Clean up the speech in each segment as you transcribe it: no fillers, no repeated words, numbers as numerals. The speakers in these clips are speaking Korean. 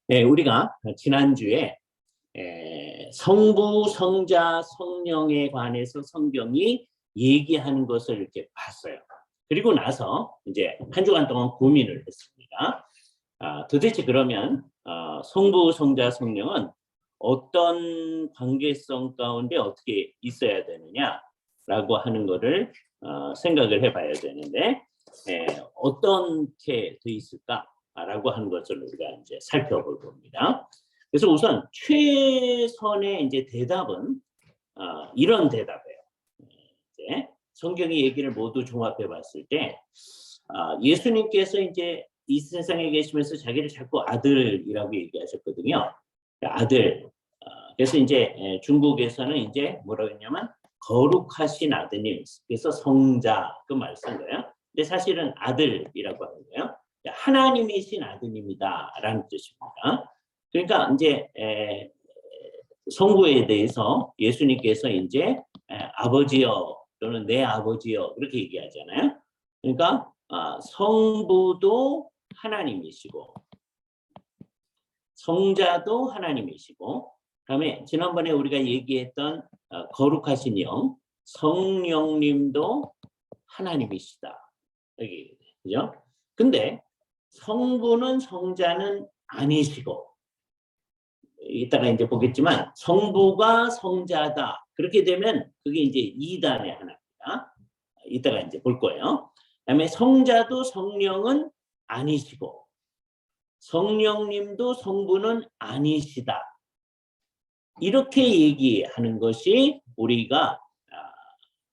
네, 우리가 지난주에 성부, 성자, 성령에 관해서 성경이 얘기하는 것을 이렇게 봤어요. 그리고 나서 이제 한 주간 동안 고민을 했습니다. 도대체 그러면 성부, 성자, 성령은 어떤 관계성 가운데 어떻게 있어야 되느냐라고 하는 거를 생각을 해봐야 되는데 어떻게 돼 있을까라고 하는 것을 우리가 이제 살펴볼 겁니다. 그래서 우선 최선의 이제 대답은 이런 대답이에요. 이제 성경의 얘기를 모두 종합해 봤을 때 예수님께서 이제 이 세상에 계시면서 자기를 자꾸 아들이라고 얘기하셨거든요. 아들. 그래서 이제 중국에서는 이제 뭐라고 했냐면 거룩하신 아드님. 그래서 성자 그 말 쓴 거예요. 근데 사실은 아들이라고 하는 거예요. 하나님이신 아드님이다라는 뜻입니다. 그러니까 이제 성부에 대해서 예수님께서 이제 아버지여 또는 내 아버지여 그렇게 얘기하잖아요. 그러니까 성부도 하나님이시고 성자도 하나님이시고 그다음에 지난번에 우리가 얘기했던 거룩하신 영 성령님도 하나님이시다. 여기 그죠? 근데 성부는 성자는 아니시고 이따가 이제 보겠지만 성부가 성자다. 그렇게 되면 그게 이제 이단의 하나입니다. 이따가 이제 볼 거예요. 그다음에 성자도 성령은 아니시고 성령님도 성부는 아니시다. 이렇게 얘기하는 것이 우리가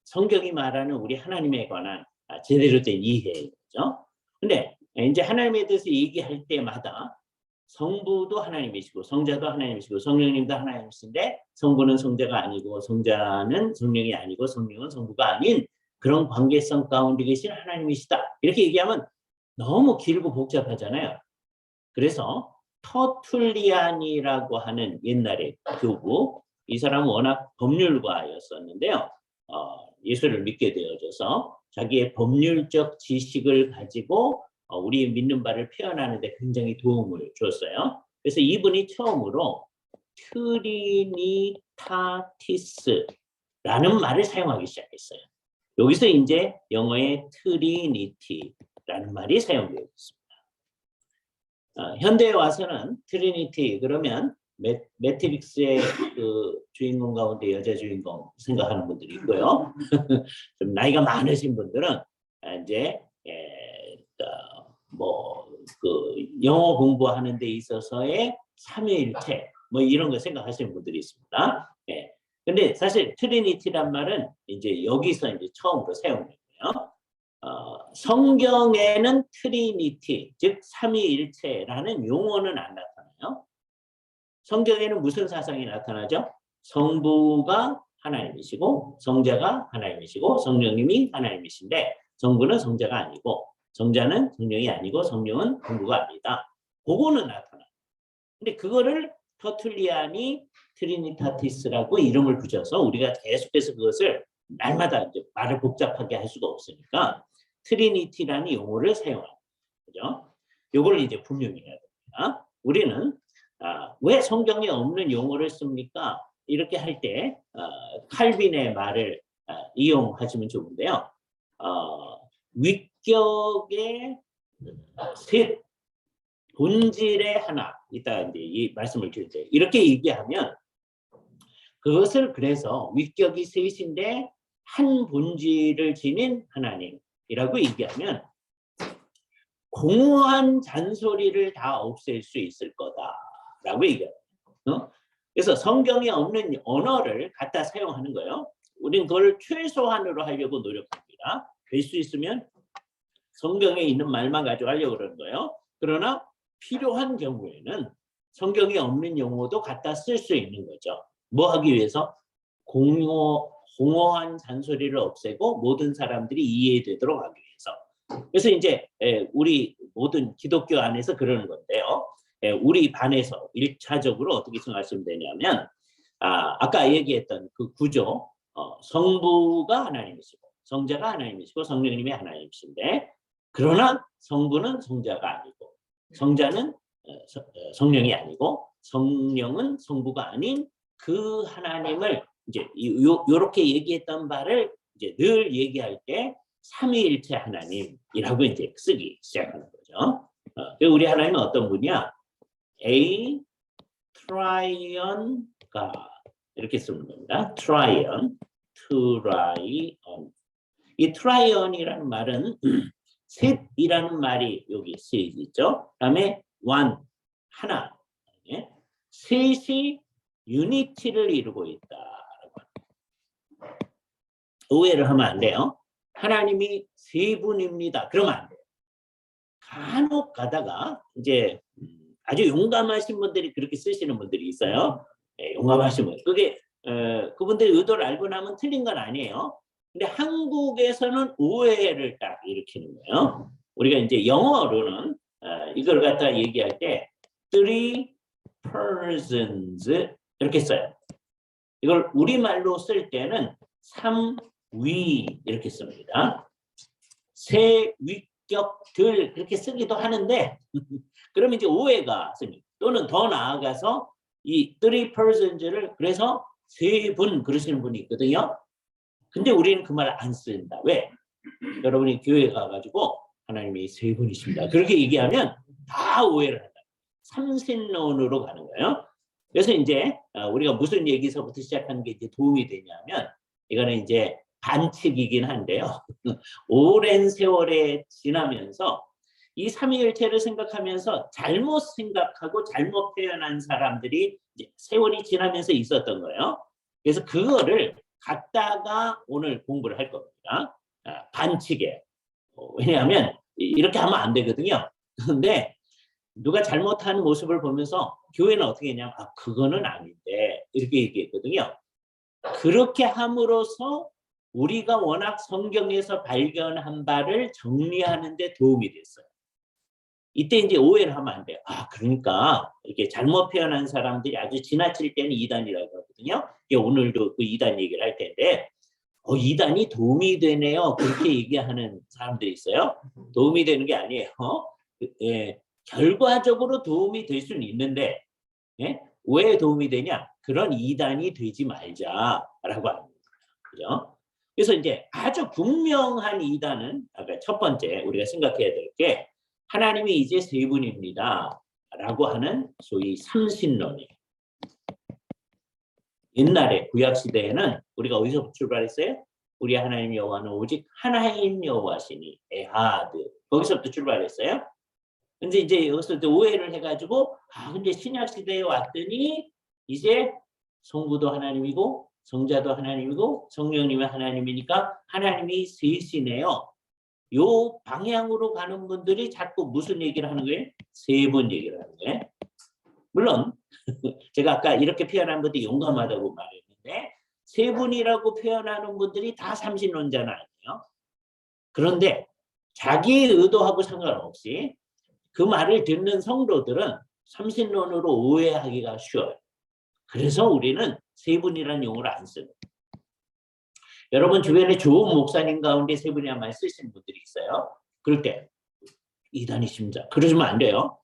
성경이 말하는 우리 하나님에 관한 제대로 된 이해죠. 근데 이제 하나님에 대해서 얘기할 때마다 성부도 하나님이시고 성자도 하나님이시고 성령님도 하나님이신데 성부는 성자가 아니고 성자는 성령이 아니고 성령은 성부가 아닌 그런 관계성 가운데 계신 하나님이시다. 이렇게 얘기하면 너무 길고 복잡하잖아요. 그래서 터툴리안이라고 하는 옛날에 교부, 이 사람은 워낙 법률가였었는데요. 예수를 믿게 되어져서 자기의 법률적 지식을 가지고 우리의 믿는 바를 표현하는 데 굉장히 도움을 줬어요. 그래서 이분이 처음으로 트리니타티스라는 말을 사용하기 시작했어요. 여기서 이제 영어의 트리니티라는 말이 사용되어 있습니다. 현대에 와서는 트리니티 그러면 매트릭스의 그 주인공 가운데 여자 주인공 생각하는 분들이 있고요. 좀 나이가 많으신 분들은 이제 그 영어 공부하는 데 있어서의 삼위일체 뭐 이런 거 생각하시는 분들이 있습니다. 예. 근데 사실 트리니티란 말은 이제 여기서 이제 처음으로 사용됐고요. 성경에는 트리니티, 즉 삼위일체라는 용어는 안 나타나요. 성경에는 무슨 사상이 나타나죠? 성부가 하나님이시고 성자가 하나님이시고 성령님이 하나님이신데 성부는 성자가 아니고 성자는 성령이 아니고 성령은 성부가 아니다. 그거는 나타나. 근데 그거를 터툴리안이 트리니타티스라고 이름을 붙여서 우리가 계속해서 그것을 날마다 이제 말을 복잡하게 할 수가 없으니까 트리니티라는 용어를 사용합니다. 그죠? 요거를 이제 분명히 해야 됩니다. 우리는 왜 성경에 없는 용어를 씁니까? 이렇게 할 때 칼빈의 말을 이용하시면 좋은데요. 위격의 셋, 본질의 하나, 이따 이제 이 말씀을 드릴 때 이렇게 얘기하면 그것을 그래서 위격이 셋인데 한 본질을 지닌 하나님이라고 얘기하면 공허한 잔소리를 다 없앨 수 있을 거다라고 얘기해요. 그래서 성경에 없는 언어를 갖다 사용하는 거예요. 우리는 그걸 최소한으로 하려고 노력합니다. 될 수 있으면 성경에 있는 말만 가져가려고 그러는 거예요. 그러나 필요한 경우에는 성경에 없는 용어도 갖다 쓸 수 있는 거죠. 뭐 하기 위해서? 공허한 잔소리를 없애고 모든 사람들이 이해되도록 하기 위해서. 그래서 이제 우리 모든 기독교 안에서 그러는 건데요. 우리 반에서 1차적으로 어떻게 생각하시면 되냐면 아까 얘기했던 그 구조 성부가 하나님이시고 성자가 하나님이시고 성령님이 하나님이신데 그러나 성부는 성자가 아니고 성자는 성령이 아니고 성령은 성부가 아닌 그 하나님을 이제 요렇게 얘기했던 바를 이제 늘 얘기할 때 삼위일체 하나님이라고 이제 쓰기 시작하는 거죠. 우리 하나님은 어떤 분이야? A triune God 이렇게 쓰는 겁니다. triune. 이 트라이언이라는 말은 셋이라는 말이 여기 쓰여있죠. 그다음에 one 하나, 예? 셋이 유니티를 이루고 있다. 오해를 하면 안 돼요. 하나님이 세 분입니다. 그러면 안 돼요. 간혹 가다가 이제 아주 용감하신 분들이 그렇게 쓰시는 분들이 있어요. 예, 용감하신 분. 그게 그분들의 의도를 알고 나면 틀린 건 아니에요. 근데 한국에서는 오해를 딱 일으키는 거예요. 우리가 이제 영어로는 이걸 갖다 얘기할 때 three persons 이렇게 써요. 이걸 우리말로 쓸 때는 삼위 이렇게 씁니다. 세 위격들 그렇게 쓰기도 하는데 그러면 이제 오해가 생깁니다. 또는 더 나아가서 이 three persons를 그래서 세 분 그러시는 분이 있거든요. 근데 우리는 그 말을 안 쓴다. 왜? 여러분이 교회 가가지고 하나님이 세 분이십니다. 그렇게 얘기하면 다 오해를 한다. 삼신론으로 가는 거예요. 그래서 이제 우리가 무슨 얘기서부터 시작하는 게 이제 도움이 되냐면 이거는 이제 반칙이긴 한데요. 오랜 세월에 지나면서 이 삼위일체를 생각하면서 잘못 생각하고 잘못 표현한 사람들이 이제 세월이 지나면서 있었던 거예요. 그래서 그거를 갖다가 오늘 공부를 할 겁니다. 반칙이에요. 왜냐하면 이렇게 하면 안 되거든요. 그런데 누가 잘못한 모습을 보면서 교회는 어떻게 했냐면 그거는 아닌데 이렇게 얘기했거든요. 그렇게 함으로써 우리가 워낙 성경에서 발견한 바를 정리하는 데 도움이 됐어요. 이때 이제 오해를 하면 안 돼요. 그러니까 이렇게 잘못 표현한 사람들이 아주 지나칠 때는 이단이라고 하거든요. 오늘도 그 이단 얘기를 할 텐데 이단이 도움이 되네요. 그렇게 얘기하는 사람들이 있어요. 도움이 되는 게 아니에요. 예, 결과적으로 도움이 될 수는 있는데 예? 왜 도움이 되냐? 그런 이단이 되지 말자라고 합니다. 그죠? 그래서 이제 아주 분명한 이단은 아까 첫 번째 우리가 생각해야 될 게 하나님이 이제 세 분입니다. 라고 하는 소위 삼신론이에요. 옛날에 구약시대에는 우리가 어디서 출발했어요? 우리 하나님 여호와는 오직 하나인 여호와시니 에하드. 거기서부터 출발했어요. 근데 이제 여기서 오해를 해가지고 근데 신약시대에 왔더니 이제 성부도 하나님이고 성자도 하나님이고 성령님이 하나님이니까 하나님이 셋이네요. 요 방향으로 가는 분들이 자꾸 무슨 얘기를 하는 거예요? 세 분 얘기를 하는 거예요. 물론 제가 아까 이렇게 표현한 분들이 용감하다고 말했는데 세 분이라고 표현하는 분들이 다 삼신론자는 아니에요. 그런데 자기 의도하고 상관없이 그 말을 듣는 성도들은 삼신론으로 오해하기가 쉬워요. 그래서 우리는 세 분이라는 용어를 안 씁니다. 여러분 주변에 좋은 목사님 가운데 세 분이란 말 쓰시는 분들이 있어요. 그럴 때 이단이십니다. 그러시면 안 돼요.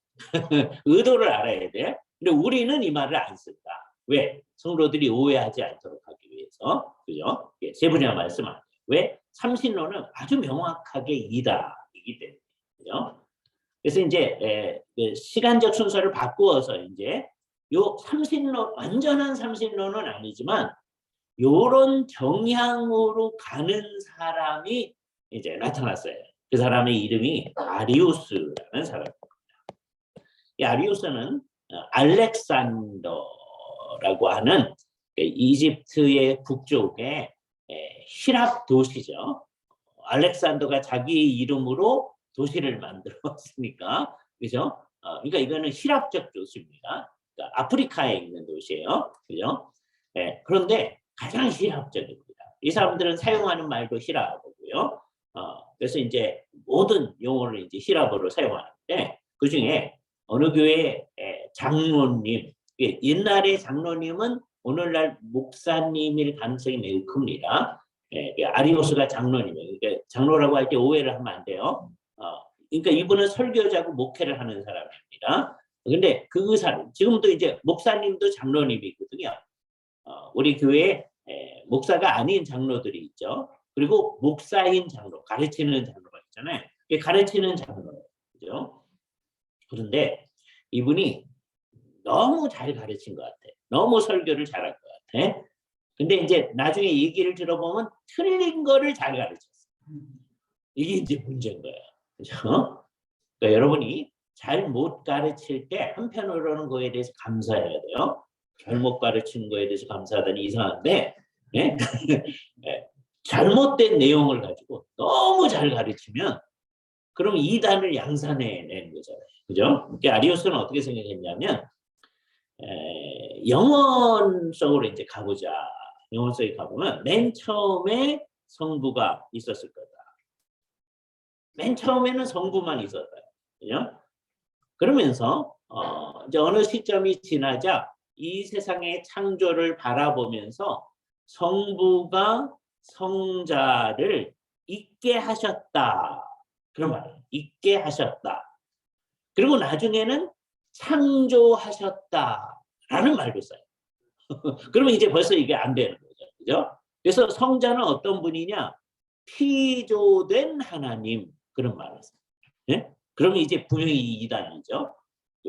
의도를 알아야 돼. 근데 우리는 이 말을 안 쓴다. 왜? 성도들이 오해하지 않도록 하기 위해서. 그죠? 세 분이란 말씀 안 돼요. 왜? 삼신론은 아주 명확하게 이다이기 때문에. 그죠? 그래서 이제 시간적 순서를 바꾸어서 이제 요 삼신론 완전한 삼신론은 아니지만 요런 정향으로 가는 사람이 이제 나타났어요. 그 사람의 이름이 아리우스라는 사람입니다. 이 아리우스는 알렉산더라고 하는 이집트의 북쪽의 히랍 도시죠. 알렉산더가 자기 이름으로 도시를 만들었으니까, 그죠? 그러니까 이거는 히랍적 도시입니다. 그러니까 아프리카에 있는 도시예요. 그죠? 그런데 가장 히랍적입니다. 이 사람들은 사용하는 말도 히랍어고요. 그래서 이제 모든 용어를 이제 히랍어로 사용하는데 그 중에 어느 교회 장로님, 옛날의 장로님은 오늘날 목사님일 가능성이 매우 큽니다. 아리오스가 장로님이에요. 그러니까 장로라고 할 때 오해를 하면 안 돼요. 그러니까 이분은 설교자고 목회를 하는 사람입니다. 근데 그 사람, 지금도 이제 목사님도 장로님이거든요. 우리 교회에 목사가 아닌 장로들이 있죠. 그리고 목사인 장로, 가르치는 장로가 있잖아요. 이게 가르치는 장로예요. 그죠? 그런데 이분이 너무 잘 가르친 것 같아. 너무 설교를 잘할 것 같아. 근데 이제 나중에 얘기를 들어보면 틀린 거를 잘 가르쳤어. 이게 이제 문제인 거예요. 그죠? 그러니까 여러분이 잘 못 가르칠 때 한편으로는 그거에 대해서 감사해야 돼요. 잘못 가르치는 거에 대해서 감사하다니 이상한데, 예? 예. 잘못된 내용을 가지고 너무 잘 가르치면 그럼 이단을 양산해내는 거잖아요. 그죠? 그러니까 아리우스는 어떻게 생각했냐면 영원성으로 이제 가보자. 영원성에 가보면 맨 처음에 성부가 있었을 거다. 맨 처음에는 성부만 있었다. 그죠? 그러면서 이제 어느 시점이 지나자 이 세상의 창조를 바라보면서 성부가 성자를 있게 하셨다. 그런 말이에요. 있게 하셨다. 그리고 나중에는 창조하셨다라는 말도 써요. 그러면 이제 벌써 이게 안 되는 거죠. 그죠? 그래서 성자는 어떤 분이냐? 피조된 하나님. 그런 말을 써요. 예? 그러면 이제 분명히 이단이죠.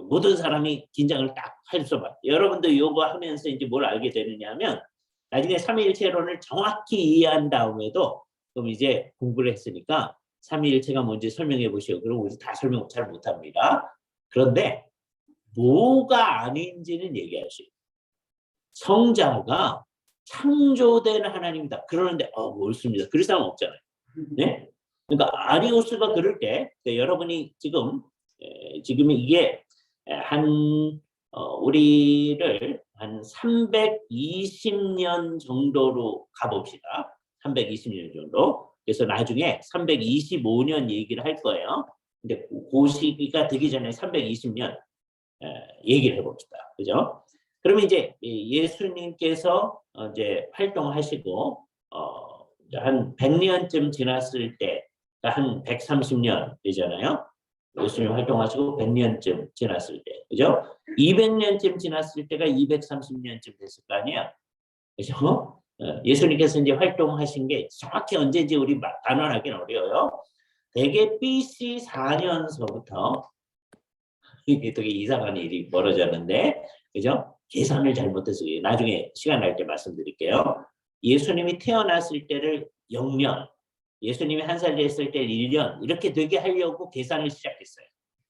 모든 사람이 긴장을 딱 할 수밖에. 여러분도 이거 하면서 이제 뭘 알게 되느냐면 나중에 삼위일체론을 정확히 이해한 다음에도 그럼 이제 공부를 했으니까 삼위일체가 뭔지 설명해 보시오. 그럼 우리 다 설명 잘 못합니다. 그런데 뭐가 아닌지는 얘기할 수 있어요. 성자가 창조된 하나님이다. 그러는데 옳습니다. 그럴 사람 없잖아요. 네? 그러니까 아리우스가 그럴 때 여러분이 지금 이게 한 우리를 한 320년 정도로 가봅시다. 320년 정도. 그래서 나중에 325년 얘기를 할 거예요. 근데 그 시기가 되기 전에 320년 얘기를 해봅시다. 그죠? 그러면 이제 예수님께서 이제 활동하시고 한 100년쯤 지났을 때 한 130년 되잖아요. 예수님 활동하시고 100년쯤 지났을 때, 그죠? 200년쯤 지났을 때가 230년쯤 됐을 거 아니야, 그죠? 예수님께서 이제 활동하신 게 정확히 언제인지 우리 단언하기는 어려워요. 대개 BC 4년서부터 이게 되게 이상한 일이 벌어졌는데, 그죠? 계산을 잘못해서 나중에 시간 날 때 말씀드릴게요. 예수님이 태어났을 때를 0년, 예수님이 한 살 됐을 때 1년 이렇게 되게 하려고 계산을 시작했어요.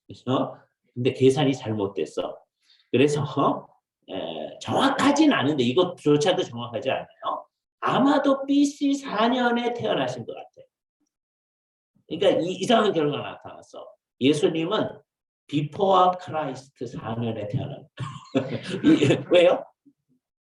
그래서 근데 계산이 잘못됐어. 그래서 정확하진 않은데 이것조차도 정확하지 않아요. 아마도 BC 4년에 태어나신 것 같아요. 그러니까 이상한 결과가 나타났어. 예수님은 비포와 크라이스트 4년에 태어난. 왜요?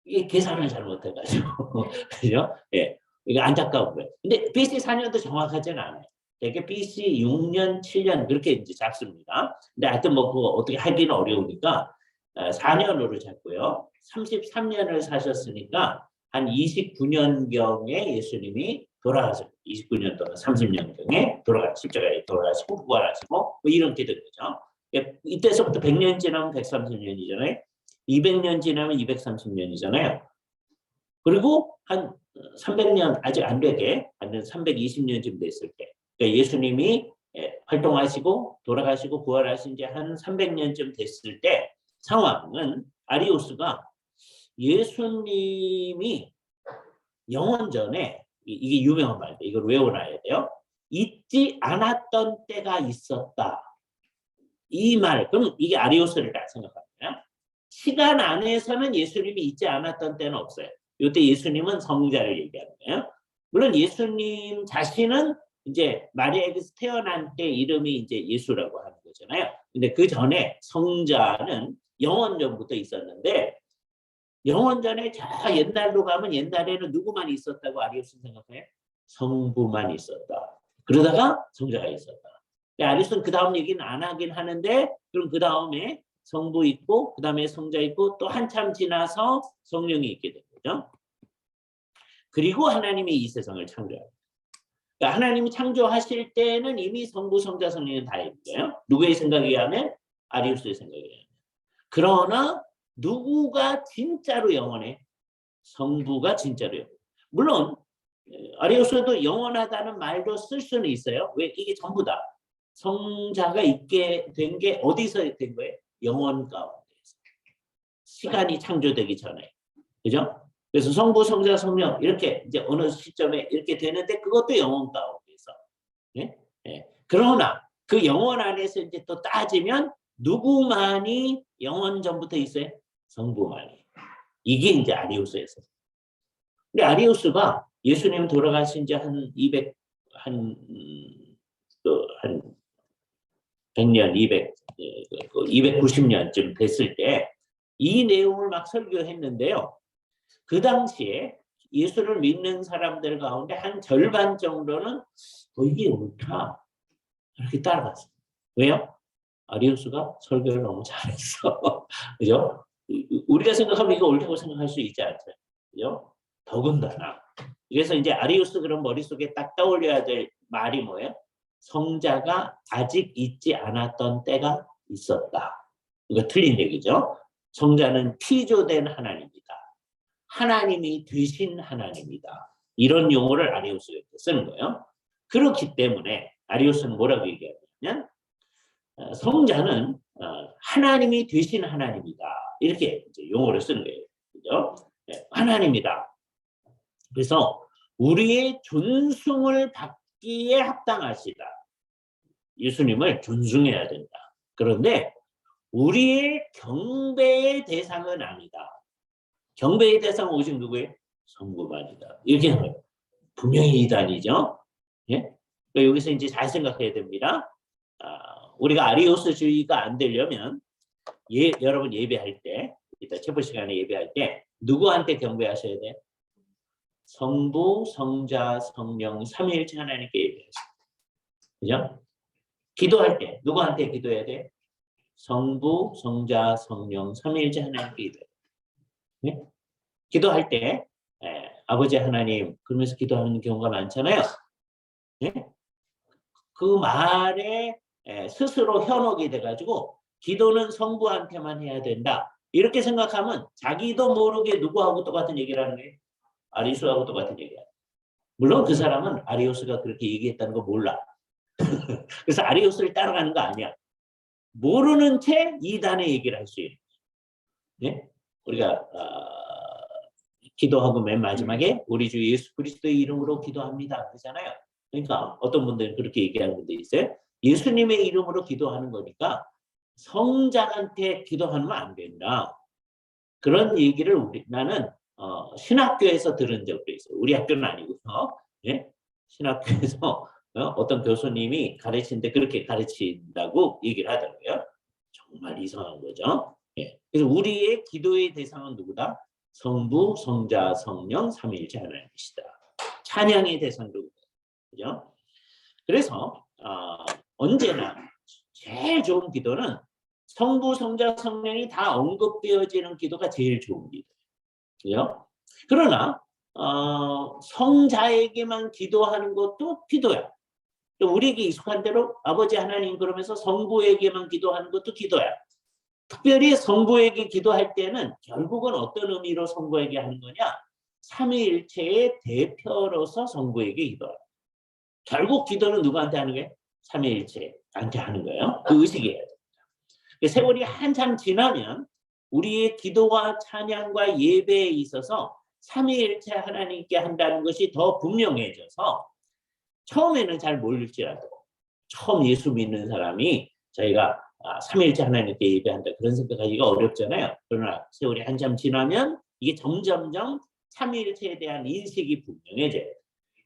이게 계산을 잘못해가지고. 그죠? 예. 이게 안타까운 거예요. 근데 BC 4년도 정확하지는 않아요. 되게 BC 6년, 7년 그렇게 이제 잡습니다. 근데 하여튼 뭐 그거 어떻게 하기는 어려우니까 4년으로 잡고요. 33년을 사셨으니까 한 29년경에 예수님이 돌아가셨어요. 29년 동안 30년경에 십자가에 돌아가시고 부활하시고 뭐 이렇게 된 거죠. 이때서부터 100년 지나면 130년이잖아요. 200년 지나면 230년이잖아요. 그리고 한 300년 아직 안 되게 한 320년쯤 됐을 때 그러니까 예수님이 활동하시고 돌아가시고 부활하신 지 한 300년쯤 됐을 때 상황은 아리우스가 예수님이 영원전에 이게 유명한 말인데 이걸 외워놔야 돼요. 잊지 않았던 때가 있었다. 이 말, 그럼 이게 아리우스를 딱 생각합니다. 시간 안에서는 예수님이 잊지 않았던 때는 없어요. 이때 예수님은 성자를 얘기하는 거예요. 물론 예수님 자신은 이제 마리아에게서 태어난 때 이름이 이제 예수라고 하는 거잖아요. 근데 그 전에 성자는 영원전부터 있었는데 영원전에 저 옛날로 가면 옛날에는 누구만 있었다고 아리우스는 생각해요? 성부만 있었다. 그러다가 성자가 있었다. 아리우스는 그 다음 얘기는 안 하긴 하는데 그럼 그 다음에 성부 있고 그 다음에 성자 있고 또 한참 지나서 성령이 있게 된 거죠. 그리고 하나님이 이 세상을 창조합니다. 그러니까 하나님이 창조하실 때는 이미 성부, 성자, 성령은 다 있는 거예요. 누구의 생각에 의하면? 아리우스의 생각에 의하면. 그러나 누구가 진짜로 영원해? 성부가 진짜로 영원해. 물론 아리우스도 영원하다는 말도 쓸 수는 있어요. 왜? 이게 전부 다 성자가 있게 된 게 어디서 된 거예요? 영원 가운데서. 시간이 창조되기 전에. 그죠? 그래서 성부, 성자, 성령 이렇게 이제 어느 시점에 이렇게 되는데 그것도 영원 가운데서. 예? 예. 그러나 그 영원 안에서 이제 또 따지면 누구만이 영원 전부터 있어요? 성부만이. 이게 이제 아리우스에서. 근데 아리우스가 예수님 돌아가신 지 한 200, 한 100년, 290년쯤 됐을 때 이 내용을 막 설교했는데요. 그 당시에 예수를 믿는 사람들 가운데 한 절반 정도는 이게 옳다. 그렇게 따라갔어요. 왜요? 아리우스가 설교를 너무 잘했어. 그죠? 우리가 생각하면 이거 옳다고 생각할 수 있지 않죠. 그죠? 더군다나. 그래서 이제 아리우스 그런 머릿속에 딱 떠올려야 될 말이 뭐예요? 성자가 아직 있지 않았던 때가 있었다. 이거 틀린 얘기죠. 성자는 피조된 하나님이다. 하나님이 되신 하나님이다. 이런 용어를 아리우스가 쓰는 거예요. 그렇기 때문에 아리우스는 뭐라고 얘기하냐면 성자는 하나님이 되신 하나님이다. 이렇게 이제 용어를 쓰는 거예요. 그죠? 네, 하나님이다. 그래서 우리의 존숭을 받기에 합당하시다. 예수님을 존중해야 된다. 그런데 우리의 경배의 대상은 아니다. 경배의 대상은 오직 누구예요? 성부만이다. 이렇게 하는 거예요. 분명히 이단이죠. 예? 그러니까 여기서 이제 잘 생각해야 됩니다. 우리가 아리우스주의가 안 되려면 여러분 예배할 때, 이따 체포 시간에 예배할 때 누구한테 경배하셔야 돼? 성부, 성자, 성령, 삼위일체 하나님께 예배하셔야 돼. 그죠? 기도할 때 누구한테 기도해야 돼? 성부, 성자, 성령, 삼위일체 하나님께 기도해야 돼. 네? 기도할 때 아버지 하나님 그러면서 기도하는 경우가 많잖아요. 네? 그 말에 스스로 현혹이 돼가지고 기도는 성부한테만 해야 된다. 이렇게 생각하면 자기도 모르게 누구하고 똑같은 얘기를 하는 거예요. 아리우스하고 똑같은 얘기야. 물론 그 사람은 아리우스가 그렇게 얘기했다는 거 몰라. 그래서 아리우스를 따라가는 거 아니야. 모르는 채 이단의 얘기를 할 수 있는 거예요. 네? 우리가 기도하고 맨 마지막에 우리 주 예수 그리스도의 이름으로 기도합니다. 그러잖아요. 그러니까 어떤 분들은 그렇게 얘기하는 분도 있어요. 예수님의 이름으로 기도하는 거니까 성자한테 기도하면 안 된다. 그런 얘기를 나는 신학교에서 들은 적도 있어요. 우리 학교는 아니고요. 예? 신학교에서 어떤 교수님이 가르치는데 그렇게 가르친다고 얘기를 하더라고요. 정말 이상한 거죠. 예. 그래서 우리의 기도의 대상은 누구다? 성부, 성자, 성령, 삼위일체 하나님이시다. 찬양의 대상도 그죠? 그래서 언제나 제일 좋은 기도는 성부, 성자, 성령이 다 언급되어지는 기도가 제일 좋은 기도예요. 그러나 성자에게만 기도하는 것도 기도야. 우리에게 익숙한 대로 아버지 하나님 그러면서 성부에게만 기도하는 것도 기도야. 특별히 성부에게 기도할 때는 결국은 어떤 의미로 성부에게 하는 거냐? 삼위일체의 대표로서 성부에게 기도해요. 결국 기도는 누구한테 하는 거예요? 삼위일체한테 하는 거예요. 그 의식이에요. 세월이 한참 지나면 우리의 기도와 찬양과 예배에 있어서 삼위일체 하나님께 한다는 것이 더 분명해져서 처음에는 잘 모를지라도 처음 예수 믿는 사람이 저희가 삼위일체 하나님께 예배한다 그런 생각하기가 어렵잖아요. 그러나 세월이 한참 지나면 이게 점점점 삼위일체에 대한 인식이 분명해져요.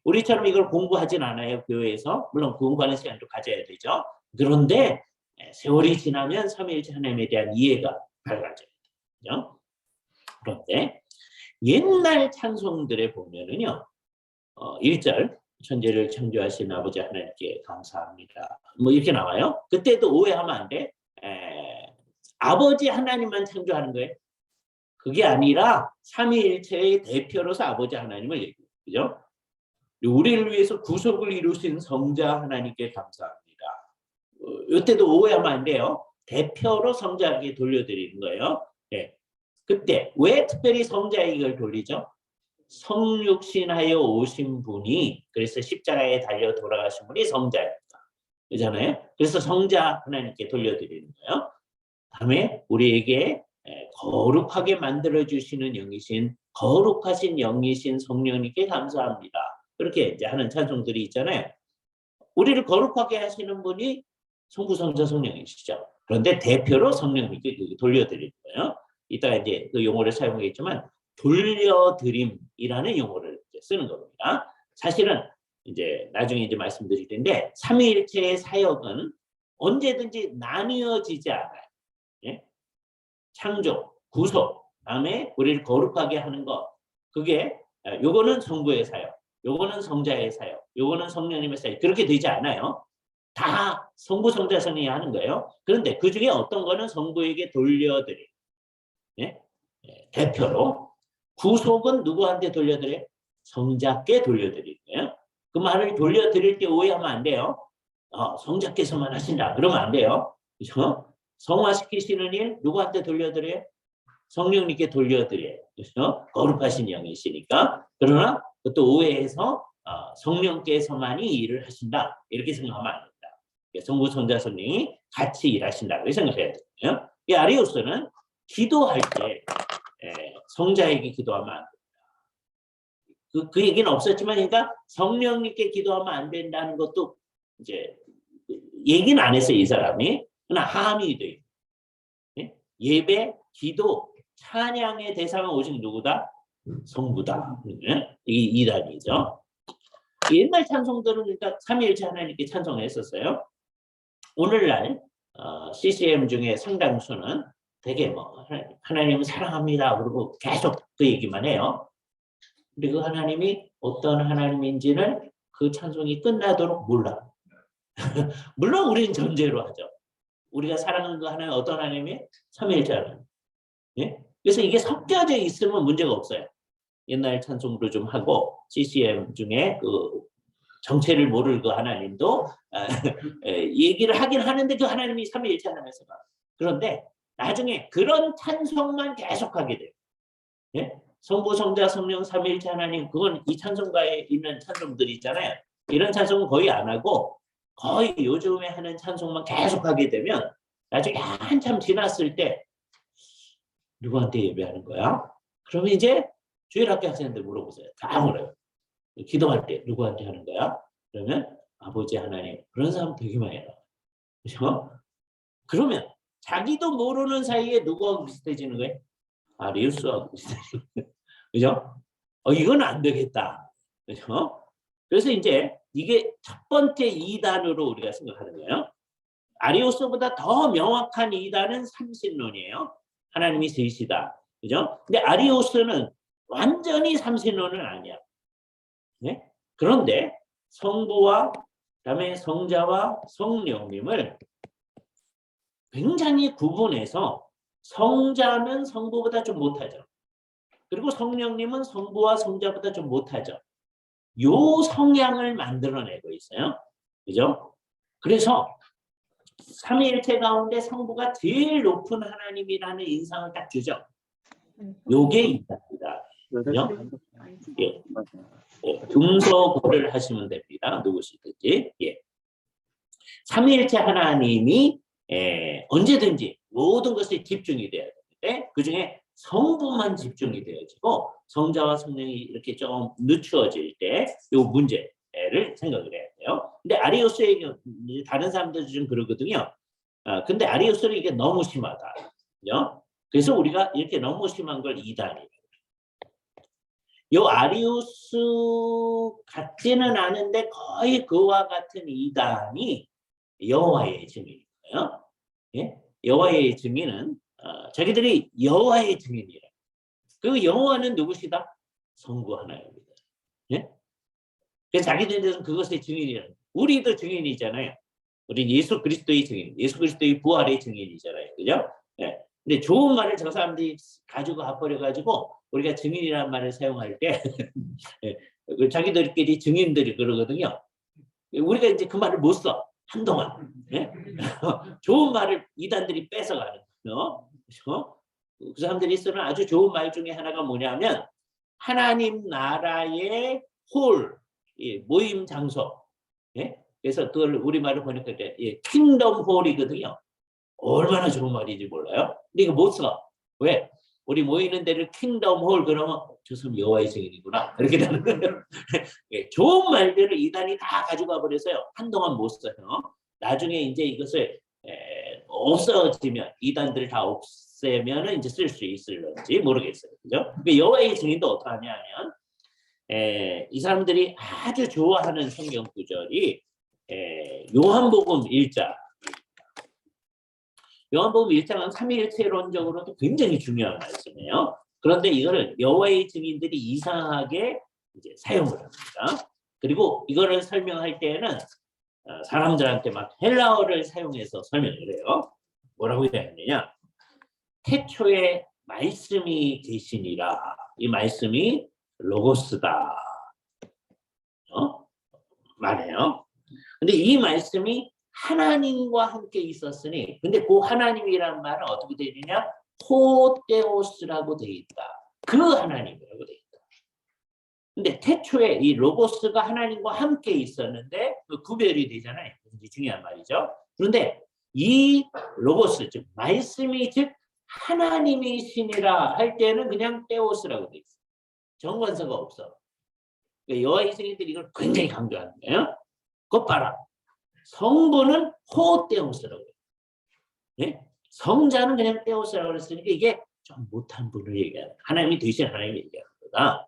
우리처럼 이걸 공부하진 않아요. 교회에서. 물론 공부하는 시간도 가져야 되죠. 그런데 세월이 지나면 삼위일체 하나님에 대한 이해가 밝아져요. 그렇죠? 그런데 옛날 찬송들에 보면은요. 1절 천지를 창조하신 아버지 하나님께 감사합니다. 뭐 이렇게 나와요. 그때도 오해하면 안 돼. 아버지 하나님만 창조하는 거예요. 그게 아니라 삼위일체의 대표로서 아버지 하나님을 얘기해요. 그죠? 우리를 위해서 구속을 이루신 성자 하나님께 감사합니다. 이때도 오해하면 안 돼요. 대표로 성자에게 돌려드리는 거예요. 예. 그때 왜 특별히 성자에게 이걸 돌리죠? 성육신하여 오신 분이, 그래서 십자가에 달려 돌아가신 분이 성자입니다. 그렇잖아요. 그래서 성자 하나님께 돌려드리는 거예요. 다음에 우리에게 거룩하게 만들어주시는 영이신, 거룩하신 영이신 성령님께 감사합니다. 그렇게 이제 하는 찬송들이 있잖아요. 우리를 거룩하게 하시는 분이 성부, 성자, 성령이시죠. 그런데 대표로 성령님께 돌려드리는 거예요. 이따가 이제 그 용어를 사용하겠지만 돌려드림이라는 용어를 쓰는 겁니다. 사실은 이제 나중에 이제 말씀드릴 텐데 삼위일체의 사역은 언제든지 나뉘어지지 않아요. 예? 창조, 구속, 다음에 우리를 거룩하게 하는 것, 그게 요거는 성부의 사역, 요거는 성자의 사역, 요거는 성령님의 사역, 그렇게 되지 않아요. 다 성부, 성자, 성령이 하는 거예요. 그런데 그 중에 어떤 거는 성부에게 돌려드려요. 예? 대표로. 구속은 누구한테 돌려드려요? 성자께 돌려드릴 거예요. 그 말을 돌려드릴 때 오해하면 안 돼요. 성자께서만 하신다. 그러면 안 돼요. 그렇죠? 성화시키시는 일 누구한테 돌려드려요? 성령님께 돌려드려요. 그렇죠? 거룩하신 영이시니까. 그러나 또 오해해서 성령께서만이 일을 하신다. 이렇게 생각하면 안 된다. 성부, 성자, 성령이 같이 일하신다고 생각해야 돼요. 이 아리우스는 기도할 때 성자에게 기도하면 안 된다. 그 얘기는 없었지만, 그러니까 성령님께 기도하면 안 된다는 것도 이제 얘기는 안 했어요, 이 사람이. 그러나 함이 돼요. 예배, 기도, 찬양의 대상은 오직 누구다? 성부다. 이게 이단이죠. 옛날 찬송들은 그러니까 삼위일체 하나님께 찬송했었어요. 오늘날 CCM 중에 상당수는 되게 뭐 하나님은 사랑합니다 그러고 계속 그 얘기만 해요. 근데 그 하나님이 어떤 하나님인지는 그 찬송이 끝나도록 몰라. 물론 우리는 전제로 하죠. 우리가 사랑하는 그 하나님 어떤 하나님이? 삼위일체 하나님. 예? 그래서 이게 섞여져 있으면 문제가 없어요. 옛날 찬송도 좀 하고 CCM 중에 그 정체를 모를 그 하나님도 얘기를 하긴 하는데 그 하나님이 삼위일체 하나님에서 봐. 그런데 나중에 그런 찬송만 계속하게 돼요. 예? 성부, 성자, 성령, 삼위일체 하나님, 그건 이 찬송가에 있는 찬송들이 있잖아요. 이런 찬송은 거의 안 하고 거의 요즘에 하는 찬송만 계속하게 되면 나중에 한참 지났을 때 누구한테 예배하는 거야? 그러면 이제 주일학교 학생들 물어보세요. 다 물어요. 기도할 때 누구한테 하는 거야? 그러면 아버지 하나님. 그런 사람 되게 많이 나와요. 그렇죠? 그러면 자기도 모르는 사이에 누구하고 비슷해지는 거예요? 아리우스하고 비슷해지는 거예요. 그죠? 이건 안 되겠다. 그죠? 그래서 이제 이게 첫 번째 이단으로 우리가 생각하는 거예요. 아리우스보다 더 명확한 이단은 삼신론이에요. 하나님이 셋이다. 그죠? 근데 아리우스는 완전히 삼신론은 아니야. 네? 그런데 성부와 그다음에 성자와 성령님을 굉장히 구분해서 성자는 성부보다 좀 못하죠. 그리고 성령님은 성부와 성자보다 좀 못하죠. 요 성향을 만들어내고 있어요. 그죠? 그래서 삼위일체 가운데 성부가 제일 높은 하나님이라는 인상을 딱 주죠. 요게 이단이다. 그죠? 예. 음소거를 하시면 됩니다. 누구시든지. 예. 삼위일체 하나님이 언제든지 모든 것에 집중이 돼야 되는데 그중에 성부만 집중이 되어지고 성자와 성령이 이렇게 좀 늦추어질 때 이 문제를 생각을 해야 돼요. 근데 아리우스의 다른 사람들도 좀 그러거든요. 근데 아리우스는 이게 너무 심하다. 그죠? 그래서 우리가 이렇게 너무 심한 걸 이단이에요. 요 아리우스 같지는 않은데 거의 그와 같은 이단이 여호와의 증인이에요. 예? 여호와의 증인은 자기들이 여호와의 증인이래. 그 여호와는 누구시다? 성부 하나입니다. 예? 그래서 자기들은 그것의 증인이라. 우리도 증인이잖아요. 우리 예수 그리스도의 증인, 예수 그리스도의 부활의 증인이잖아요. 그죠? 예. 근데 좋은 말을 저 사람들이 가지고 와버려가지고 우리가 증인이라는 말을 사용할 때 예, 자기들끼리 증인들이 그러거든요. 우리가 이제 그 말을 못 써. 한동안. 예? 좋은 말을 이단들이 뺏어가는 거예요. 그렇죠? 그 사람들이 쓰는 아주 좋은 말 중에 하나가 뭐냐면 하나님 나라의 홀, 예, 모임 장소. 예? 그래서 그걸 우리말로 보니까 예, 킹덤 홀이거든요. 얼마나 좋은 말인지 몰라요? 근데 이거 못 써. 왜? 우리 모이는 데를 킹덤 홀 그러면 저 사람 여호와의 증인이구나. 이렇게 되는 거예요. 예, 좋은 말들을 이단이 다 가져가 버려서요. 한동안 못 써요. 나중에 이제 이것을 없어지면 이단들을 다 없애면은 이제 쓸 수 있을런지 모르겠어요. 그죠? 여호와의 증인도 어떠하냐 하면 이 사람들이 아주 좋아하는 성경 구절이 요한복음 1장. 요한복음 1장은 삼위일체론적으로도 굉장히 중요한 말씀이에요. 그런데 이거를 여호와의 증인들이 이상하게 이제 사용을 합니다. 그리고 이거를 설명할 때에는 사람들한테 막 헬라어를 사용해서 설명을 해요. 뭐라고 해야 하느냐? 태초에 말씀이 계시니라. 이 말씀이 로고스다. 말해요. 근데 이 말씀이 하나님과 함께 있었으니, 근데 그 하나님이란 말은 어떻게 되느냐? 호데오스라고 되어 있다. 그 하나님이라고 되어 있다. 근데 태초에 이 로고스가 하나님과 함께 있었는데 그 구별이 되잖아요. 굉장히 중요한 말이죠. 그런데 이 로고스, 즉 말씀이 즉 하나님이시니라 할 때는 그냥 데오스라고 되어 있어요. 정관사가 없어. 그러니까 여호와의 증인들이 이걸 굉장히 강조하는 거예요. 그것 봐라. 성부는 호데오스라고 해요. 네? 성자는 그냥 데오스라고 그랬으니까 이게 좀 못한 분을 얘기하는, 하나님이 되신 하나님을 얘기하는 거다.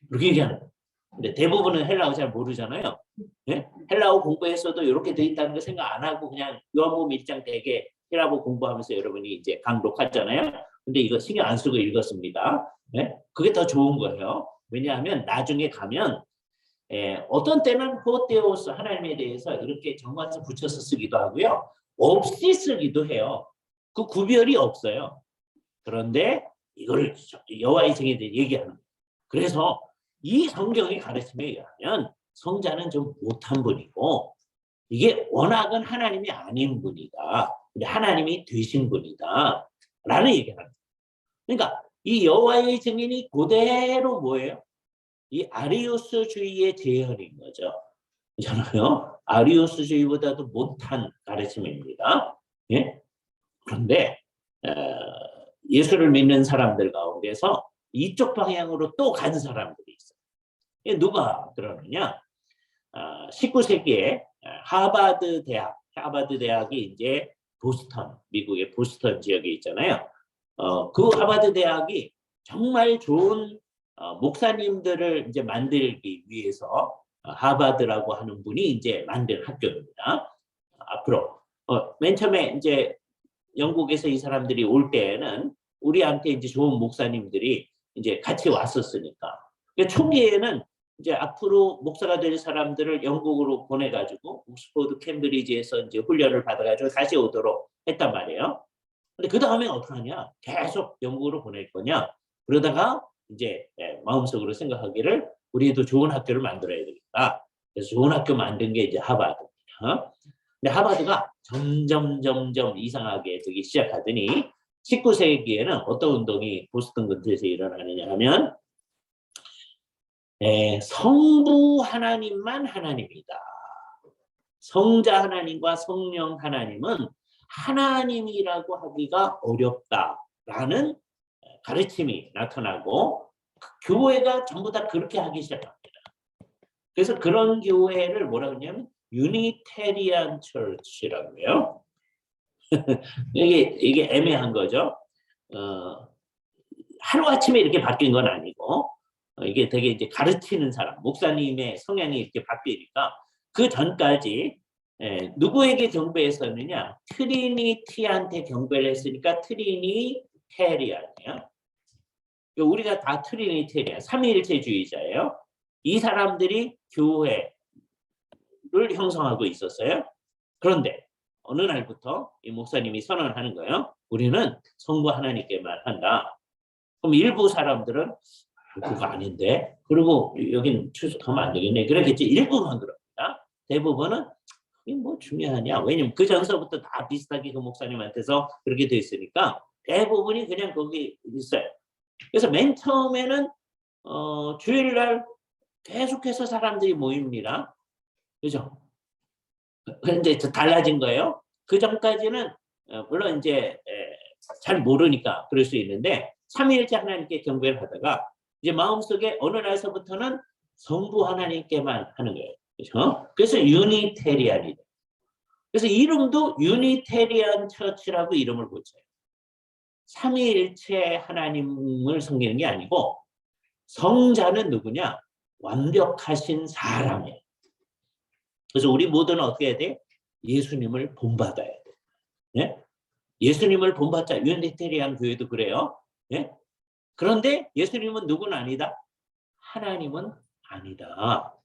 그렇게 얘기하는 거예요. 근데 대부분은 헬라어 잘 모르잖아요. 네? 헬라어 공부해서도 이렇게 돼 있다는 거 생각 안 하고 그냥 요한복음 1장 되게 헬라어 공부하면서 여러분이 이제 강독하잖아요. 근데 이거 신경 안 쓰고 읽었습니다. 네? 그게 더 좋은 거예요. 왜냐하면 나중에 가면 어떤 때는 호데오스 하나님에 대해서 이렇게 정관사 붙여서 쓰기도 하고요. 없이 쓰기도 해요. 그 구별이 없어요. 그런데 이걸 여호와의 증인들이 얘기하는 거예요. 그래서 이 성경의 가르침에 의하면 성자는 좀 못한 분이고 이게 워낙은 하나님이 아닌 분이다. 근데 하나님이 되신 분이다. 라는 얘기를 합니다. 그러니까 이 여호와의 증인이 그대로 뭐예요? 이 아리우스주의의 재현인 거죠. 그렇잖아요. 아리우스주의보다도 못한 가르침입니다. 예? 그런데 예수를 믿는 사람들 가운데서 이쪽 방향으로 또 간 사람들이 있어요. 누가 그러느냐? 19세기에 하버드 대학이 이제 보스턴, 미국의 보스턴 지역에 있잖아요. 그 하버드 대학이 정말 좋은 목사님들을 이제 만들기 위해서 하버드라고 하는 분이 이제 만든 학교입니다. 앞으로 맨 처음에 이제 영국에서 이 사람들이 올 때에는 우리한테 이제 좋은 목사님들이 이제 같이 왔었으니까. 초기에는 이제 앞으로 목사가 될 사람들을 영국으로 보내가지고 옥스퍼드 캠브리지에서 이제 훈련을 받아가지고 다시 오도록 했단 말이에요. 근데 그 다음에 어떻게 하냐? 계속 영국으로 보낼 거냐? 그러다가 이제 마음속으로 생각하기를 우리도 좋은 학교를 만들어야 되겠다. 그래서 좋은 학교 만든 게 이제 하버드입니다. 근데 하버드가 점점 이상하게 되기 시작하더니 19세기에는 어떤 운동이 보스턴 근처에서 일어나느냐 하면 성부 하나님만 하나님이다. 성자 하나님과 성령 하나님은 하나님이라고 하기가 어렵다라는 가르침이 나타나고 교회가 전부 다 그렇게 하기 시작합니다. 그래서 그런 교회를 뭐라 그러냐면 유니테리안 처치라고 해요. 이게 애매한 거죠. 하루아침에 이렇게 바뀐 건 아니고 이게 되게 이제 가르치는 사람, 목사님의 성향이 이렇게 바뀌니까 그 전까지 누구에게 경배했었느냐? 트리니티한테 경배를 했으니까 트리니테리안이에요. 우리가 다 트리니테리안, 삼위일체주의자예요. 이 사람들이 교회를 형성하고 있었어요. 그런데 어느 날부터 이 목사님이 선언하는 거예요. 우리는 성부 하나님께만 한다. 그럼 일부 사람들은 그거 아닌데, 그리고 여긴 출석하면 안 되겠네. 그러겠지. 일부만 그럽니다. 대부분은 이게 뭐 중요하냐? 왜냐면 그 전서부터 다 비슷하게 그 목사님한테서 그렇게 돼 있으니까 대부분이 그냥 거기 있어요. 그래서 맨 처음에는 주일날 계속해서 사람들이 모입니다. 그죠? 그런데 달라진 거예요. 그 전까지는 물론 이제 잘 모르니까 그럴 수 있는데 삼위일체 하나님께 경배를 하다가 이제 마음속에 어느 날서부터는 성부 하나님께만 하는 거예요. 그렇죠? 그래서 유니테리안이 돼요. 그래서 이름도 유니테리안 처치라고 이름을 붙여요. 삼위일체 하나님을 섬기는 게 아니고 성자는 누구냐? 완벽하신 사람이에요. 그래서 우리 모두는 어떻게 해야 돼? 예수님을 본받아야 돼. 예? 예수님을 본받자. 유니테리안 교회도 그래요. 예? 그런데 예수님은 누구는 아니다? 하나님은 아니다.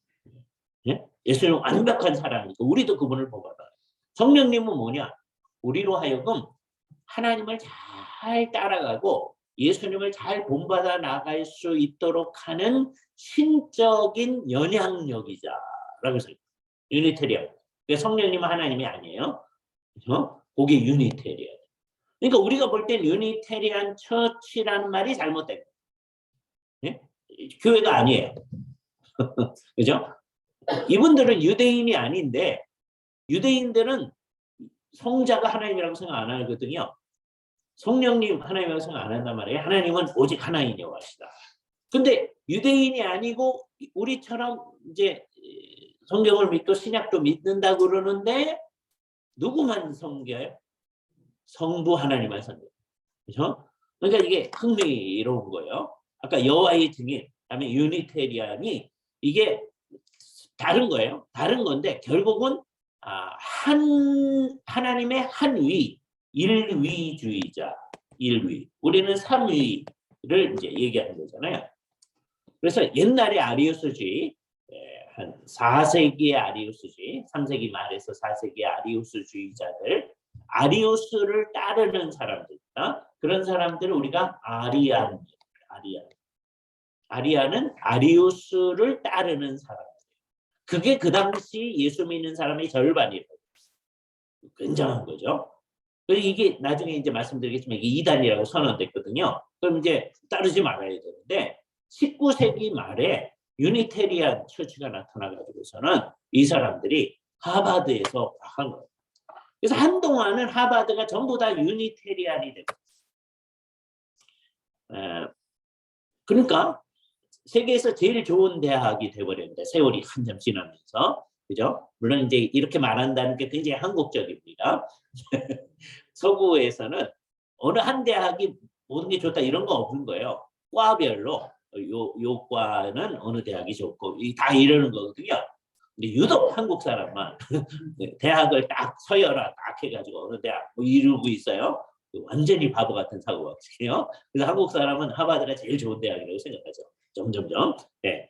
예? 예수님은 완벽한 사람이니까 우리도 그분을 본받아. 성령님은 뭐냐? 우리로 하여금 하나님을 잘 따라가고 예수님을 잘 본받아 나갈 수 있도록 하는 신적인 영향력이자라고 해서 유니테리안. 성령님은 하나님이 아니에요. 그렇죠? 그게 유니테리안. 그러니까 우리가 볼 땐 유니테리안 처치라는 말이 잘못된 거예요. 예? 교회가 아니에요. 그죠? 이분들은 유대인이 아닌데 유대인들은 성자가 하나님이라고 생각 안 하거든요. 성령님 하나님이라고 생각 안 한단 말이에요. 하나님은 오직 하나인 여호와시다. 근데 유대인이 아니고 우리처럼 이제 성경을 믿고 신약도 믿는다 그러는데 누구만 섬겨요? 성부 하나님만 섬겨요. 그렇죠? 그러니까 이게 흥미로운 거예요. 아까 여호와의 증인, 그다음에 유니테리안이 이게 다른 거예요. 다른 건데 결국은 하나님의 한위, 일위주의자, 일위. 우리는 삼위를 이제 얘기하는 거잖아요. 그래서 옛날에 아리우스주의, 한 4세기의 아리우스주의, 3세기 말에서 4세기 아리우스주의자들, 아리우스를 따르는 사람들입니다. 그런 사람들을 우리가 아리아는 아리우스를 따르는 사람들. 그게 그 당시 예수 믿는 사람의 절반이에요. 굉장한 거죠. 그래서 이게 나중에 이제 말씀드리겠지만 이게 이단이라고 선언됐거든요. 그럼 이제 따르지 말아야 되는데 19세기 말에 유니테리안 처치가 나타나가지고서는 이 사람들이 하버드에서 한 거예요. 그래서 한동안은 하버드가 전부 다 유니테리안이 되고 그러니까 세계에서 제일 좋은 대학이 돼버렸는데 세월이 한참 지나면서 그죠? 물론 이제 이렇게 말한다는 게 굉장히 한국적입니다. 서구에서는 어느 한 대학이 모든 게 좋다 이런 거 없는 거예요. 과별로 요 과는 어느 대학이 좋고 다 이러는 거거든요. 근데 유독 한국 사람만 대학을 딱 서열화 딱 해가지고 어느 대학 뭐 이러고 있어요. 완전히 바보 같은 사고같아요. 그래서 한국 사람은 하버드가 제일 좋은 대학이라고 생각하죠. 점점점. 네.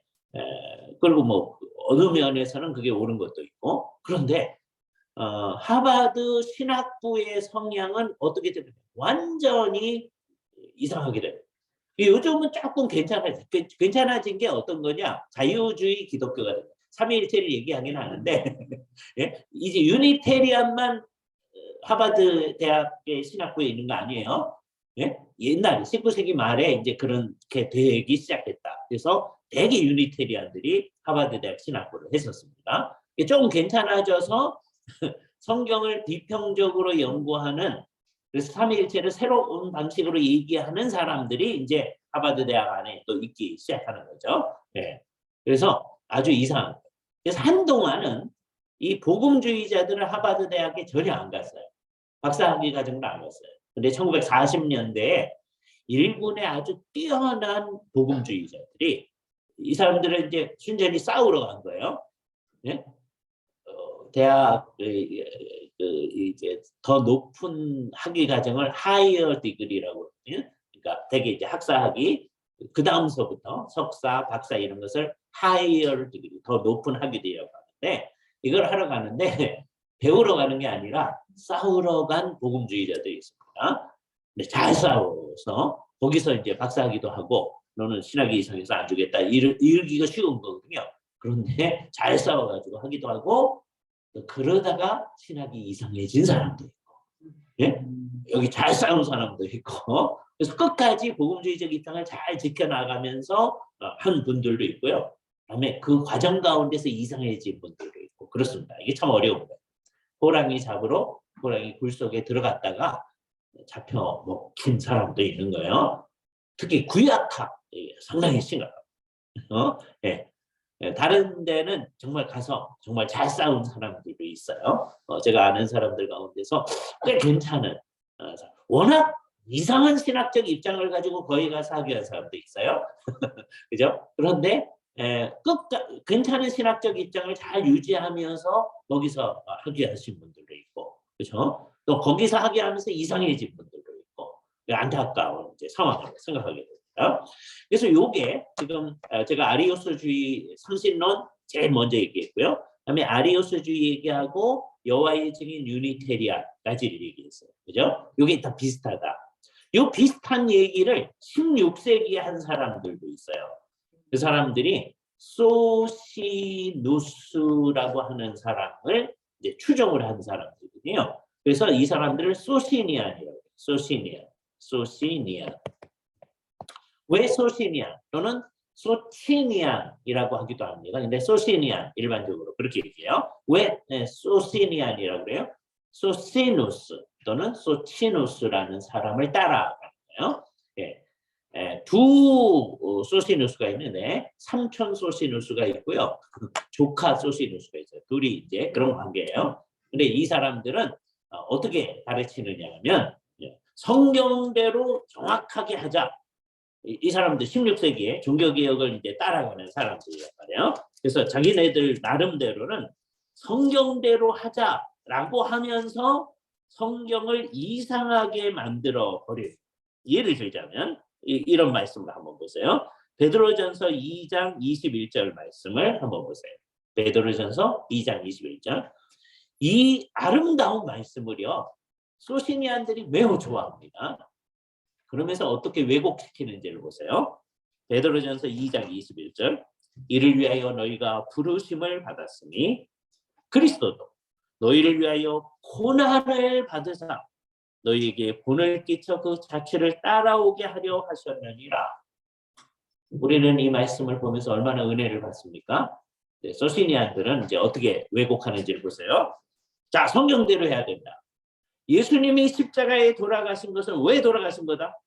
그리고 뭐 어느 면에서는 그게 옳은 것도 있고. 그런데 하버드 신학부의 성향은 어떻게 되면 완전히 이상하게 돼요. 요즘은 조금 괜찮아진 게 어떤 거냐? 자유주의 기독교가 돼요. 삼위일체를 얘기하긴 하는데 예? 이제 유니테리안만 하버드 대학의 신학부에 있는 거 아니에요? 예? 옛날 19세기 말에 이제 그렇게 되기 시작했다. 그래서 대개 유니테리안들이 하버드 대학 신학부를 했었습니다. 조금 괜찮아져서 성경을 비평적으로 연구하는 그래서 삼위일체를 새로운 방식으로 얘기하는 사람들이 이제 하버드 대학 안에 또 있기 시작하는 거죠. 예. 그래서 아주 이상한. 그래서 한동안은 이 복음주의자들은 하버드 대학에 전혀 안 갔어요. 박사학위 과정도 안 갔어요. 근데 1940년대에 일본의 아주 뛰어난 복음주의자들이 이 사람들은 이제 순전히 싸우러 간 거예요. 예? 대학 이제 더 높은 학위 과정을 하이어 디그리라고 하거든요. 그러니까 되게 이제 학사학위 그 다음서부터 석사, 박사 이런 것을 하이어 디그리 더 높은 학위들이라고 하는데 이걸 하러 가는데 배우러 가는 게 아니라 싸우러 간 복음주의자들이 있습니다. 근데 잘 싸워서 거기서 이제 박사학위도 하고 너는 신학위 이상해서 안 주겠다 이르기가 쉬운 거거든요. 그런데 잘 싸워가지고 하기도 하고 그러다가 신학이 이상해진 사람도 있고, 예? 여기 잘 싸운 사람도 있고, 그래서 끝까지 복음주의적 입장을 잘 지켜나가면서 한 분들도 있고요. 그다음에 그 과정 가운데서 이상해진 분들도 있고 그렇습니다. 이게 참 어려운 거예요. 호랑이 잡으러 호랑이 굴 속에 들어갔다가 잡혀 먹힌 사람도 있는 거예요. 특히 구약학 상당히 심각합니다. 예. 다른 데는 정말 가서 정말 잘 싸운 사람들도 있어요. 제가 아는 사람들 가운데서 꽤 괜찮은 워낙 이상한 신학적 입장을 가지고 거기 가서 학위한 사람도 있어요. 그죠? 그런데 괜찮은 신학적 입장을 잘 유지하면서 거기서 학위하신 분들도 있고, 그죠? 또 거기서 학위하면서 이상해진 분들도 있고, 안타까운 이제 상황을 생각하게 됩니다. 그래서 요게 지금 제가 아리오스주의 성신론 제일 먼저 얘기했고요. 그다음에 아리오스주의 얘기하고 여호와의 증인 유니테리아까지를 얘기했어요. 그죠? 요게 다 비슷하다. 요 비슷한 얘기를 16세기에 한 사람들도 있어요. 그 사람들이 소시누스라고 하는 사람을 이제 추종을 한 사람들이거든요. 그래서 이 사람들을 소시니안이라고 해요. 소시니안. 왜 소시니안 또는 소치니안이라고 하기도 합니다. 근데 소시니안 일반적으로 그렇게 얘기해요. 왜 소시니안이라고 그래요? 소시누스 또는 소치누스라는 사람을 따라가는 거예요. 두 소시누스가 있는데 삼촌 소시누스가 있고요. 조카 소시누스가 있어요. 둘이 이제 그런 관계예요. 근데 이 사람들은 어떻게 가르치느냐 하면 성경대로 정확하게 하자. 이 사람들 16세기에 종교개혁을 이제 따라가는 사람들이란 말이에요. 그래서 자기네들 나름대로는 성경대로 하자라고 하면서 성경을 이상하게 만들어 버려요. 예를 들자면 이런 말씀을 한번 보세요. 베드로전서 2장 21절 말씀을 한번 보세요. 베드로전서 2장 21절. 이 아름다운 말씀을요. 소시니안들이 매우 좋아합니다. 그러면서 어떻게 왜곡시키는지를 보세요. 베드로전서 2장 21절. 이를 위하여 너희가 부르심을 받았으니 그리스도도 너희를 위하여 고난을 받으사 너희에게 본을 끼쳐 그 자취를 따라오게 하려 하셨느니라. 우리는 이 말씀을 보면서 얼마나 은혜를 받습니까? 소시니안들은 이제 어떻게 왜곡하는지를 보세요. 자, 성경대로 해야 된다. 예수님이 십자가에 돌아가신 것은 왜 돌아가신 거다?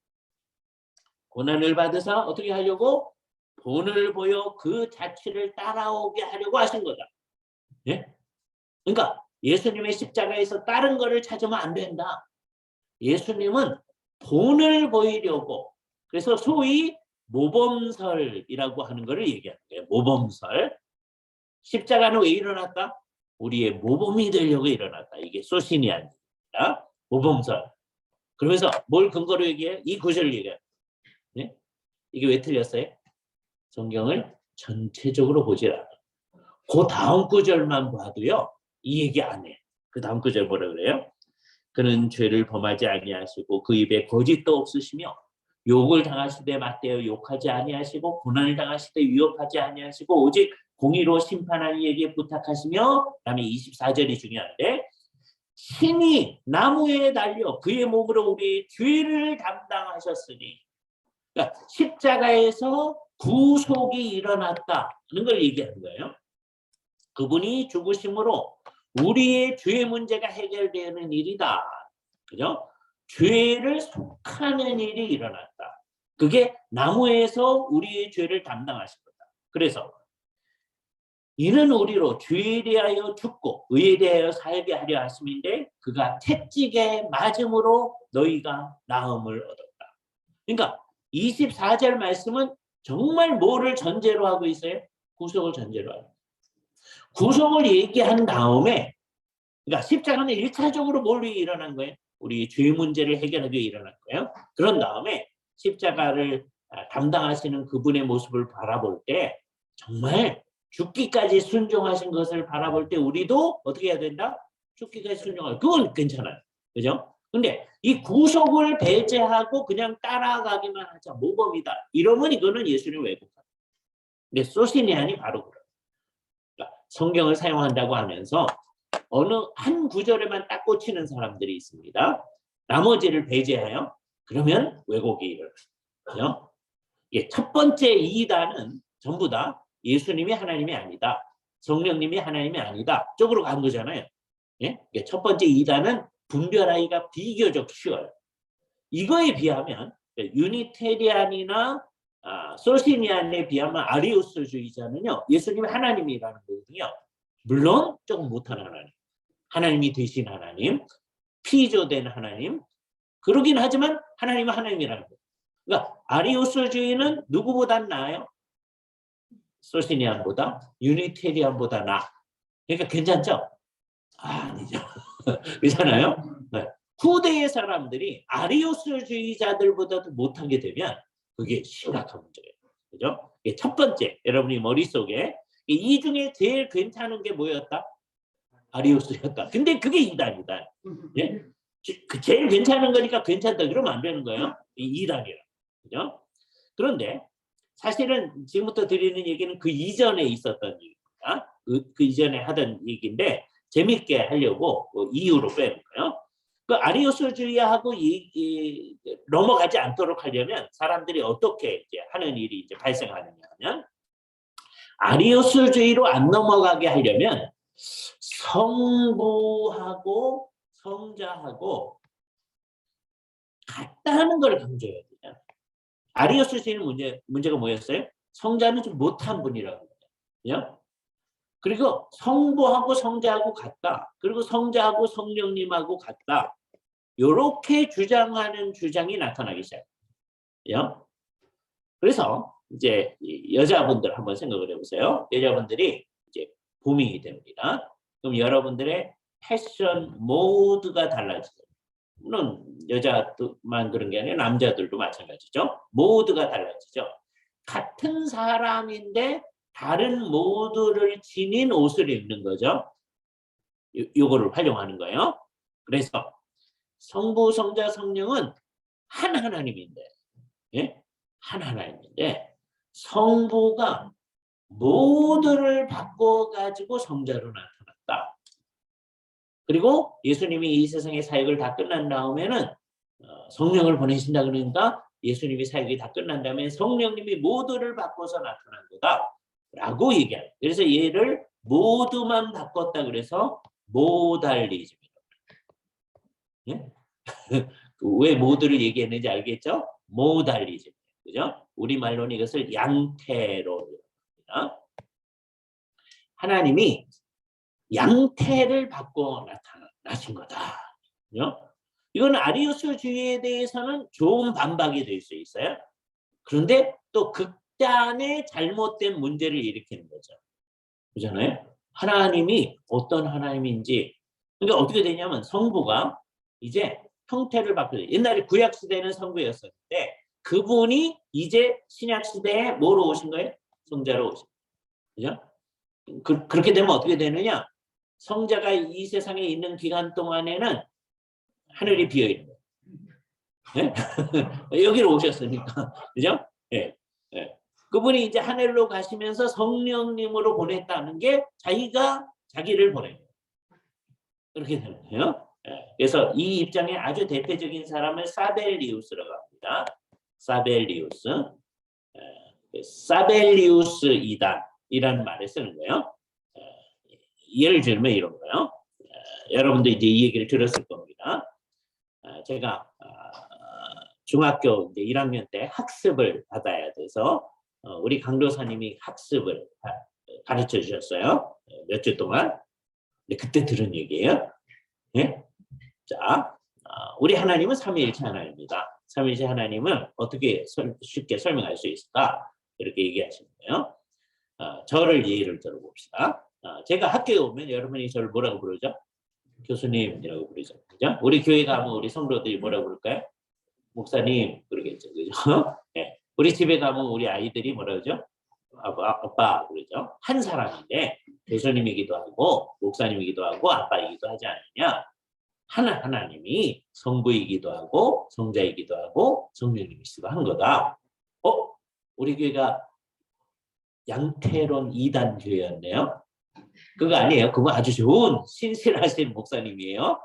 고난을 받으사 어떻게 하려고? 본을 보여 그 자취를 따라오게 하려고 하신 거다. 예? 그러니까 예수님의 십자가에서 다른 거를 찾으면 안 된다. 예수님은 본을 보이려고, 그래서 소위 모범설이라고 하는 것을 얘기하는 거예요. 모범설. 십자가는 왜 일어났다? 우리의 모범이 되려고 일어났다. 이게 소시니안입니다. 모범설. 그러면서 뭘 근거로 얘기해요? 이 구절을 얘기해요. 네? 이게 왜 틀렸어요? 성경을 전체적으로 보질 않아. 그 다음 구절만 봐도요. 이 얘기 안 해. 그 다음 구절 뭐라 그래요? 그는 죄를 범하지 아니하시고 그 입에 거짓도 없으시며 욕을 당하시되 맞대어 욕하지 아니하시고 고난을 당하시되 위협하지 아니하시고 오직 공의로 심판하는 이에게 부탁하시며, 그다음에 24절이 중요한데 신이 나무에 달려 그의 몸으로 우리의 죄를 담당하셨으니, 그러니까 십자가에서 구속이 일어났다는 걸 얘기하는 거예요. 그분이 죽으심으로 우리의 죄 문제가 해결되는 일이다. 그죠? 죄를 속하는 일이 일어났다. 그게 나무에서 우리의 죄를 담당하신 거다. 그래서 이는 우리로 죄에 대하여 죽고 의에 대하여 살게 하려 하심인데 그가 채찍에 맞음으로 너희가 나음을 얻었다. 그러니까 24절 말씀은 정말 뭐를 전제로 하고 있어요? 구속을 전제로 하고. 구속을 얘기한 다음에, 그러니까 십자가는 1차적으로 뭘 위해 일어난 거예요? 우리 죄 문제를 해결하기 위해 일어난 거예요. 그런 다음에 십자가를 담당하시는 그분의 모습을 바라볼 때 정말 죽기까지 순종하신 것을 바라볼 때 우리도 어떻게 해야 된다? 죽기까지 순종하고. 그건 괜찮아요. 그죠? 근데 이 구속을 배제하고 그냥 따라가기만 하자, 모범이다, 이러면 이거는 예수님 왜곡합니다. 근데 소시니안이 바로 그래요. 그러니까 성경을 사용한다고 하면서 어느 한 구절에만 딱 꽂히는 사람들이 있습니다. 나머지를 배제하여 그러면 왜곡이 일어나요. 예, 첫 번째 이단은 전부 다 예수님이 하나님이 아니다. 성령님이 하나님이 아니다. 쪽으로 간 거잖아요. 예? 첫 번째 이단은 분별하기가 비교적 쉬워요. 이거에 비하면 유니테리안이나 소시니안에 비하면 아리우스주의자는요. 예수님이 하나님이라는 거거든요. 물론 조금 못한 하나님. 하나님이 되신 하나님. 피조된 하나님. 그러긴 하지만 하나님은 하나님이라는 거예요. 그러니까 아리우스주의는 누구보다 나아요? 소시니안보다? 유니테리안보다 나아. 그러니까 괜찮죠? 아니죠. 그렇잖아요? 네. 후대의 사람들이 아리우스주의자들보다도 못하게 되면 그게 심각한 문제예요. 그죠? 첫 번째, 여러분이 머릿속에 이 중에 제일 괜찮은 게 뭐였다? 아리우스였다. 근데 그게 이단이다. 예? 제일 괜찮은 거니까 괜찮다. 그러면 안 되는 거예요. 이단이라. 그죠? 그런데 사실은 지금부터 드리는 얘기는 그 이전에 있었던 얘기입니다. 그 이전에 하던 얘기인데 재밌게 하려고 이유로 빼는 거예요. 그 아리우스주의하고 넘어가지 않도록 하려면 사람들이 어떻게 이제 하는 일이 이제 발생하느냐 하면 아리우스주의로 안 넘어가게 하려면 성부하고 성자하고 같다는 걸 강조해야 돼요. 아리우스주의는 문제가 뭐였어요? 성자는 좀 못한 분이라고 그래요. 그리고 성부하고 성자하고 같다. 그리고 성자하고 성령님하고 같다. 이렇게 주장하는 주장이 나타나기 시작해요. 그래서 이제 여자분들 한번 생각을 해보세요. 여자분들이 이제 봄이 됩니다. 그럼 여러분들의 패션 모드가 달라지죠. 물론 여자만 그런 게 아니라 남자들도 마찬가지죠. 모드가 달라지죠. 같은 사람인데 다른 모드를 지닌 옷을 입는 거죠. 요거를 활용하는 거예요. 그래서 성부, 성자, 성령은 한 하나님인데, 예? 한 하나님인데 성부가 모두를 바꿔가지고 성자로 나타났다. 그리고 예수님이 이 세상의 사역을 다 끝난 다음에는 성령을 보내신다 그러니까 예수님이 사역이 다 끝난 다음에 성령님이 모두를 바꿔서 나타난 거다. 라고 얘기해요. 그래서 얘를 모두만 바꿨다 그래서 모달리즘이라고 해요. 예? 왜 모두를 얘기했는지 알겠죠? 모달리즘. 그죠? 우리말로는 이것을 양태론이라고 합니다. 하나님이 양태를 바꿔 나타나신 거다. 그죠? 이건 아리우스주의에 대해서는 좋은 반박이 될 수 있어요. 그런데 또 극단의 잘못된 문제를 일으키는 거죠. 그잖아요. 하나님이 어떤 하나님인지. 그러니까 어떻게 되냐면 성부가 이제 형태를 바꾸죠. 옛날에 구약 시대는 성부였었는데 그분이 이제 신약 시대에 뭐로 오신 거예요? 성자로 오신 거예요. 그죠? 그렇게 되면 어떻게 되느냐? 성자가 이 세상에 있는 기간 동안에는 하늘이 비어 있는 거예요. 네? 여기로 오셨으니까. 그죠? 예. 네. 그분이 이제 하늘로 가시면서 성령님으로 보냈다는 게 자기를 보내요. 그렇게 되는 거예요. 네. 그래서 이 입장에 아주 대표적인 사람을 사벨리우스라고 합니다. 사벨리우스. 사벨리우스 이단이라는 말을 쓰는 거예요. 예를 들면 이런 거예요. 여러분도 이제 이 얘기를 들었을 겁니다. 제가 중학교 이제 1학년 때 학습을 받아야 돼서 우리 강도사님이 학습을 가르쳐 주셨어요. 몇 주 동안. 근데 그때 들은 얘기예요. 네? 자, 우리 하나님은 삼위일체 하나님입니다. 삼위일체 하나님은 어떻게 쉽게 설명할 수 있을까? 이렇게 얘기하시는 거예요. 저를 예를 들어봅시다. 제가 학교에 오면 여러분이 저를 뭐라고 부르죠? 교수님이라고 부르죠. 그죠? 우리 교회 가면 우리 성도들이 뭐라고 부를까요? 목사님 그러겠죠. 그죠? 네. 우리 집에 가면 우리 아이들이 뭐라 그러죠? 아빠 그러죠. 한 사람인데 교수님이기도 하고 목사님이기도 하고 아빠이기도 하지 않느냐. 하나님이 성부이기도 하고 성자이기도 하고 성령님이시기도 한 거다. 우리 교회가 양태론 2단 교회였네요. 그거 아니에요. 그거 아주 좋은 신실하신 목사님이에요.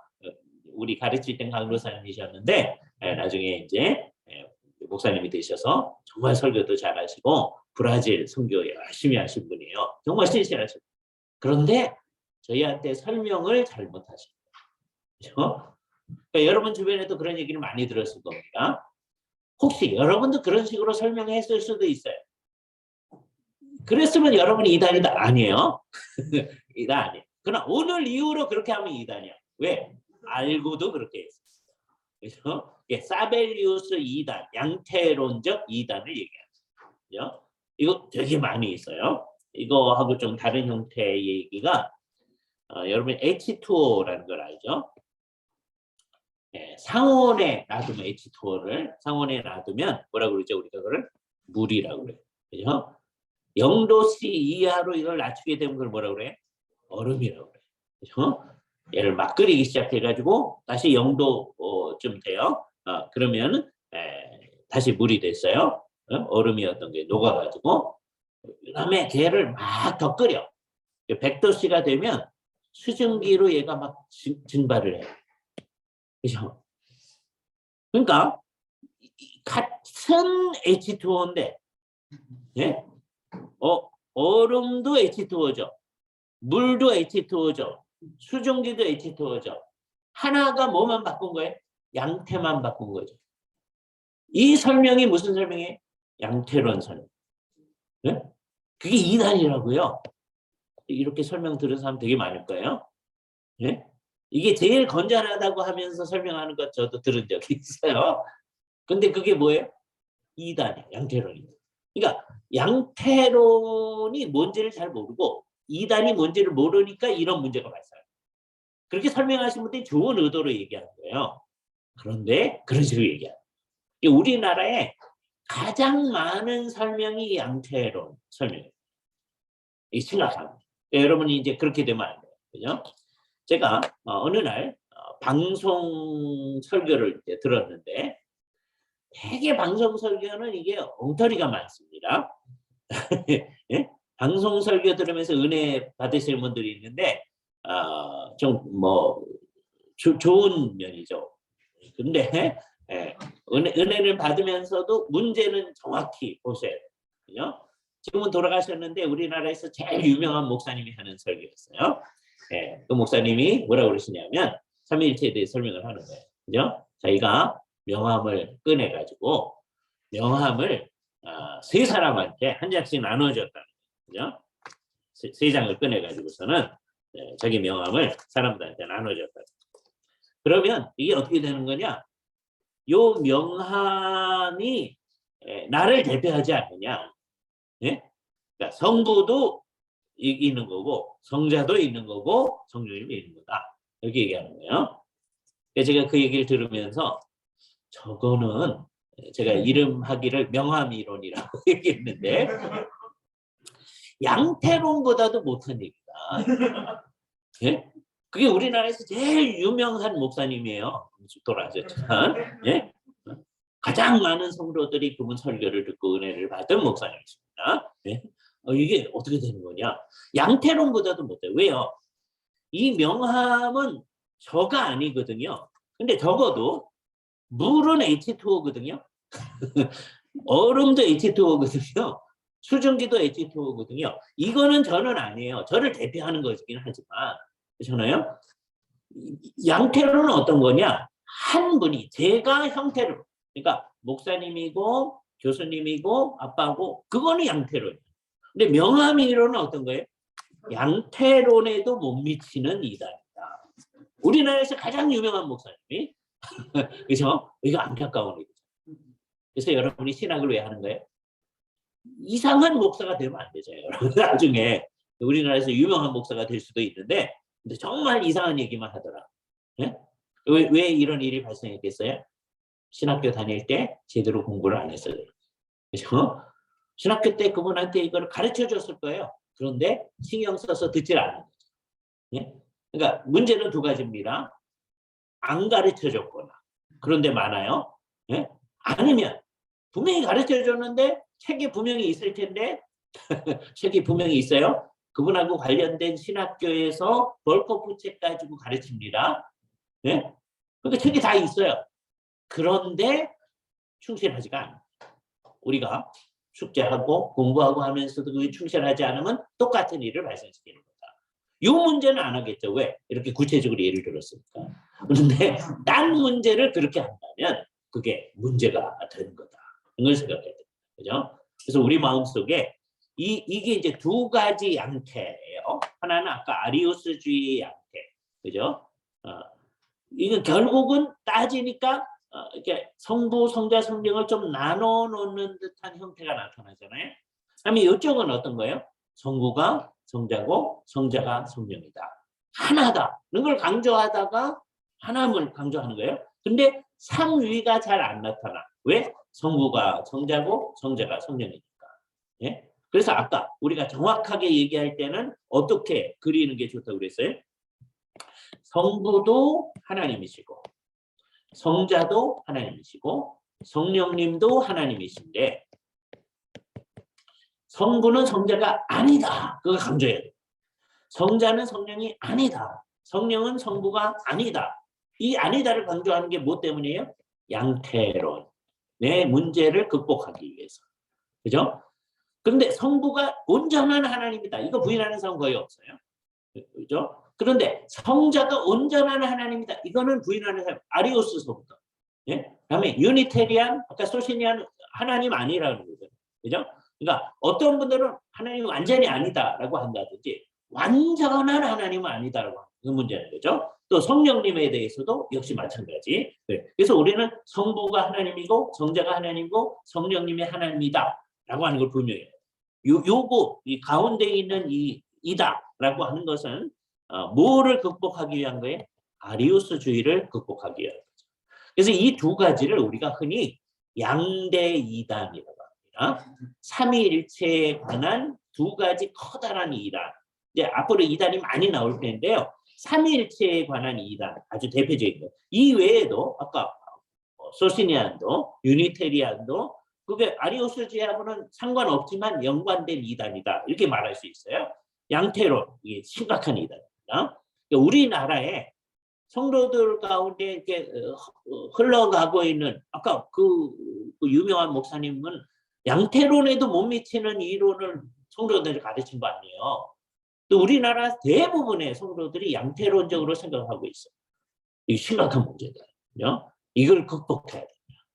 우리 가르칠 땐 강도사님이셨는데 나중에 이제 목사님이 되셔서 정말 설교도 잘하시고 브라질 선교 열심히 하신 분이에요. 정말 신실하신 분. 그런데 저희한테 설명을 잘못하신 거예요. 그렇죠? 그러니까 여러분 주변에도 그런 얘기를 많이 들었을 겁니다. 혹시 여러분도 그런 식으로 설명했을 수도 있어요. 그랬으면 여러분이 이단이다 아니에요. 이단 아니에요. 그러나 오늘 이후로 그렇게 하면 이단이야. 왜? 알고도 그렇게 했어요. 그래서 사벨리우스 이단, 양태론적 이단을 얘기하죠. 이거 되게 많이 있어요. 이거하고 좀 다른 형태의 얘기가 여러분 H2O라는 걸 알죠? 상온에 놔두면 H2O를 상온에 놔두면 뭐라고 그러죠? 우리가 그걸 물이라고 그래요. 그죠? 0도씨 이하로 이걸 낮추게 되면 그걸 뭐라고 그래? 얼음이라고 그래. 그죠? 얘를 막 끓이기 시작해가지고 다시 0도쯤 돼요. 그러면 다시 물이 됐어요. 얼음이었던 게 녹아가지고 그 다음에 걔를 막 더 끓여. 100도씨가 되면 수증기로 얘가 막 증발을 해요. 그죠? 그러니까 같은 H2O인데 예? 얼음도 H2O죠. 물도 H2O죠. 수증기도 H2O죠. 하나가 뭐만 바꾼 거예요? 양태만 바꾼 거죠. 이 설명이 무슨 설명이에요? 양태론 설명. 네? 그게 이단이라고요. 이렇게 설명 들은 사람 되게 많을 거예요. 네? 이게 제일 건전하다고 하면서 설명하는 것 저도 들은 적이 있어요. 근데 그게 뭐예요? 이단이에요. 양태론이에요. 그러니까 양태론이 뭔지를 잘 모르고 이단이 뭔지를 모르니까 이런 문제가 발생해요. 그렇게 설명하신 분들이 좋은 의도로 얘기하는 거예요. 그런데 그런 식으로 얘기해요. 우리나라에 가장 많은 설명이 양태론 설명이에요. 심각합니다. 여러분이 이제 그렇게 되면 안 돼요. 그죠? 제가 어느 날 방송 설교를 이제 들었는데 되게 방송 설교는 이게 엉터리가 많습니다. 예? 방송 설교 들으면서 은혜 받으시는 분들이 있는데 좀 뭐 좋은 면이죠. 근데 은혜를 받으면서도 문제는 정확히 보셔야 돼요. 지금은 돌아가셨는데 우리나라에서 제일 유명한 목사님이 하는 설교였어요. 그 목사님이 뭐라고 그러시냐면 삼위일체에 대해 설명을 하는 거예요. 그죠? 자기가 명함을 꺼내가지고 명함을 세 사람한테 한 장씩 나눠줬다는 거죠. 세 장을 꺼내가지고서는 자기 명함을 사람들한테 나눠줬다. 그러면 이게 어떻게 되는 거냐? 요 명함이 나를 대표하지 않느냐? 예? 그러니까 성부도 있는 거고 성자도 있는 거고 성령님이 있는 거다. 이렇게 얘기하는 거예요. 제가 그 얘기를 들으면서 저거는 제가 이름하기를 명함이론이라고 얘기했는데 양태론보다도 못한 얘기다. 예? 그게 우리나라에서 제일 유명한 목사님이에요. 돌아가셨지만 예? 가장 많은 성도들이 그분 설교를 듣고 은혜를 받은 목사님이십니다. 예? 이게 어떻게 되는 거냐? 양태론보다도 못해요. 왜요? 이 명함은 저가 아니거든요. 근데 적어도 물은 H2O거든요. 얼음도 H2O거든요. 수증기도 H2O거든요. 이거는 저는 아니에요. 저를 대표하는 거긴 하지만 그렇잖아요. 양태로는 어떤 거냐? 한 분이 제가 형태로 그러니까 목사님이고 교수님이고 아빠고 그거는 양태론이에요. 근데 명함이론은 어떤 거예요? 양태론에도 못 미치는 이단이다. 우리나라에서 가장 유명한 목사님이 그렇죠? 이거 안타까운 얘기죠. 그래서 여러분이 신학을 왜 하는 거예요? 이상한 목사가 되면 안 되죠. 나중에 우리나라에서 유명한 목사가 될 수도 있는데 근데 정말 이상한 얘기만 하더라. 예? 왜 이런 일이 발생했겠어요? 신학교 다닐 때 제대로 공부를 안 했어요. 그렇죠? 신학교 때 그분한테 이걸 가르쳐 줬을 거예요. 그런데 신경 써서 듣질 않는 거죠. 예? 그러니까 문제는 두 가지입니다. 안 가르쳐 줬거나 그런데 많아요. 예? 아니면 분명히 가르쳐 줬는데 책에 분명히 있을 텐데 책이 분명히 있어요. 그분하고 관련된 신학교에서 벌코프 책 가지고 가르칩니다. 네? 그러니까 책이 다 있어요. 그런데 충실하지가 않아요. 우리가 숙제하고 공부하고 하면서도 그게 충실하지 않으면 똑같은 일을 발생시키는 거다. 이 문제는 안 하겠죠. 왜? 이렇게 구체적으로 예를 들었으니까. 그런데 딴 문제를 그렇게 한다면 그게 문제가 되는 거다. 이걸 생각해야 됩니다. 그죠? 그래서 우리 마음속에 이게 이제 두 가지 양태예요. 하나는 아까 아리우스주의의 양태. 그죠? 이건 결국은 따지니까 이렇게 성부, 성자, 성령을 좀 나눠 놓는 듯한 형태가 나타나잖아요. 그러면 이쪽은 어떤 거예요? 성부가 성자고 성자가 성령이다. 하나다. 이런 걸 강조하다가 하나를 강조하는 거예요. 근데 상위가 잘 안 나타나. 왜? 성부가 성자고 성자가 성령이니까. 예? 그래서 아까 우리가 정확하게 얘기할 때는 어떻게 그리는 게 좋다고 그랬어요? 성부도 하나님이시고 성자도 하나님이시고 성령님도 하나님이신데 성부는 성자가 아니다. 그거 강조해야 돼요. 성자는 성령이 아니다. 성령은 성부가 아니다. 이 아니다를 강조하는 게 뭐 때문이에요? 양태론의 문제를 극복하기 위해서. 그죠? 근데 성부가 온전한 하나님이다. 이거 부인하는 사람 거의 없어요. 그죠? 그런데 성자가 온전한 하나님이다. 이거는 부인하는 사람 아리우스서부터. 예? 다음에 유니테리안, 아까 소시니안 하나님 아니라는 거죠. 그죠? 그러니까 어떤 분들은 하나님 완전히 아니다라고 한다든지 완전한 하나님은 아니다라고 하는 그 문제는 거죠. 또 성령님에 대해서도 역시 마찬가지. 네. 그래서 우리는 성부가 하나님이고 성자가 하나님이고 성령님이 하나님이다라고 하는 걸 분명해요. 요거 이 가운데 있는 이다라고 하는 것은 뭐를 극복하기 위한 거예요? 아리우스주의를 극복하기 위한 거죠. 그래서 이 두 가지를 우리가 흔히 양대 이단이라고 합니다. 삼위일체에 관한 두 가지 커다란 이단. 이제 앞으로 이단이 많이 나올 텐데요. 삼위일체에 관한 이단 아주 대표적인 거. 이 외에도 아까 소시니안도 유니테리안도 그게 아리우스주의하고는 상관없지만 연관된 이단이다. 이렇게 말할 수 있어요. 양태론, 이게 심각한 이단입니다. 우리나라에 성도들 가운데 이렇게 흘러가고 있는 아까 그 유명한 목사님은 양태론에도 못 미치는 이론을 성도들이 가르친 거 아니에요. 또 우리나라 대부분의 성도들이 양태론적으로 생각하고 있어요. 이게 심각한 문제다. 이걸 극복해야 됩니다.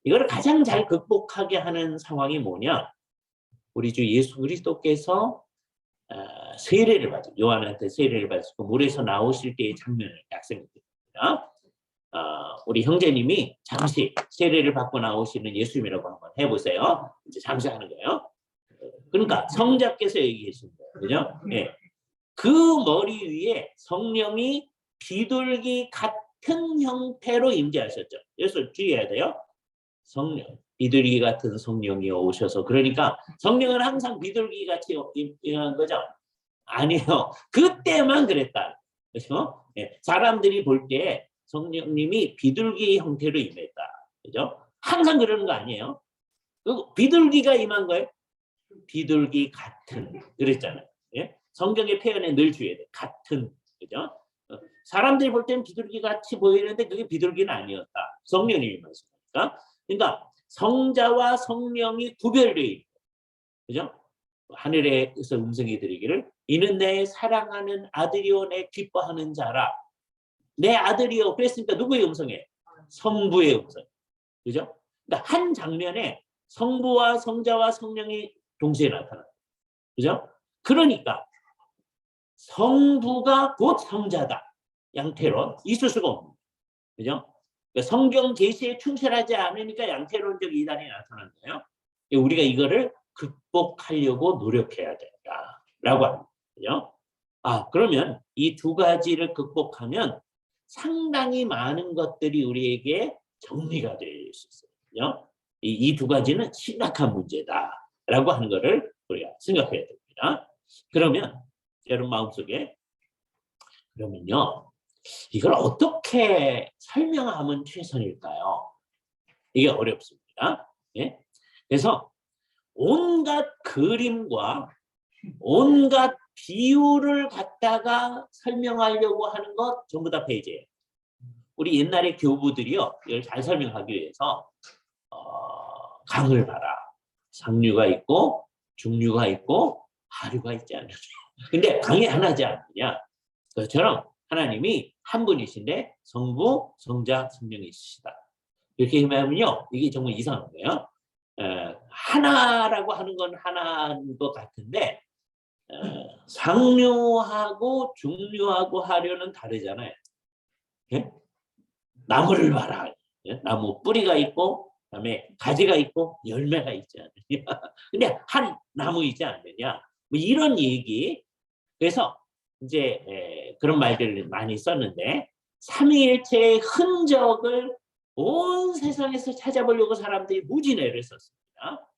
이걸 가장 잘 극복하게 하는 상황이 뭐냐? 우리 주 예수 그리스도께서 세례를 받으 요한한테 세례를 받으시고 물에서 나오실 때의 장면을 약속해 드립니다. 우리 형제님이 잠시 세례를 받고 나오시는 예수님이라고 한번 해보세요. 이제 잠시 하는 거예요. 그러니까 성자께서 얘기하신 거예요. 그죠? 네. 그 머리 위에 성령이 비둘기 같은 형태로 임재하셨죠. 여기서 주의해야 돼요. 성령, 비둘기 같은 성령이 오셔서 그러니까 성령은 항상 비둘기 같이 임한 거죠? 아니요. 그때만 그랬다. 그렇죠? 네. 사람들이 볼 때 성령님이 비둘기 형태로 임했다. 그죠? 항상 그러는 거 아니에요. 비둘기가 임한 거예요? 비둘기 같은 그랬잖아요. 예? 성경의 표현에 늘 주의해야 돼. 같은. 그죠? 사람들이 볼 때는 비둘기 같이 보이는데 그게 비둘기는 아니었다. 성령이 임하셨으니까. 그러니까 성자와 성령이 구별되어 있고, 그죠? 하늘에서 음성이 들리기를 이는 내 사랑하는 아들이요 내 기뻐하는 자라. 내 아들이요. 그랬으니까 누구의 음성이에요? 성부의 음성. 그죠? 그러니까 한 장면에 성부와 성자와 성령이 동시에 나타나요. 그죠? 그러니까 성부가 곧 성자다. 양태론 있을 수가 없는 거예요. 그죠? 그러니까 성경 계시에 충실하지 않으니까 양태론적 이단이 나타난 거예요. 우리가 이거를 극복하려고 노력해야 된다라고 합니다. 그죠? 그러면 이 두 가지를 극복하면 상당히 많은 것들이 우리에게 정리가 될 수 있어요. 그죠? 이 두 가지는 심각한 문제다라고 하는 것을 우리가 생각해야 됩니다. 그러면 여러분 마음속에 그러면요. 이걸 어떻게 설명하면 최선일까요? 이게 어렵습니다. 예? 그래서 온갖 그림과 온갖 비유를 갖다가 설명하려고 하는 것 전부 다 배제예요. 우리 옛날에 교부들이요, 이걸 잘 설명하기 위해서 강을 봐라. 상류가 있고 중류가 있고 하류가 있지 않느냐. 근데 강이 하나지 않느냐. 그처럼 하나님이 한 분이신데 성부, 성자, 성령이 있으시다. 이렇게 하면요, 이게 정말 이상한 거예요. 하나라고 하는 건 하나인 것 같은데 상류하고 중류하고 하류는 다르잖아요. 예? 나무를 봐라. 예? 나무 뿌리가 있고 그다음에 가지가 있고 열매가 있지 않느냐. 근데 한 나무이지 않느냐. 뭐 이런 얘기. 그래서 이제 그런 말들을 많이 썼는데 삼위일체의 흔적을 온 세상에서 찾아보려고 사람들이 무진애를 썼습니다.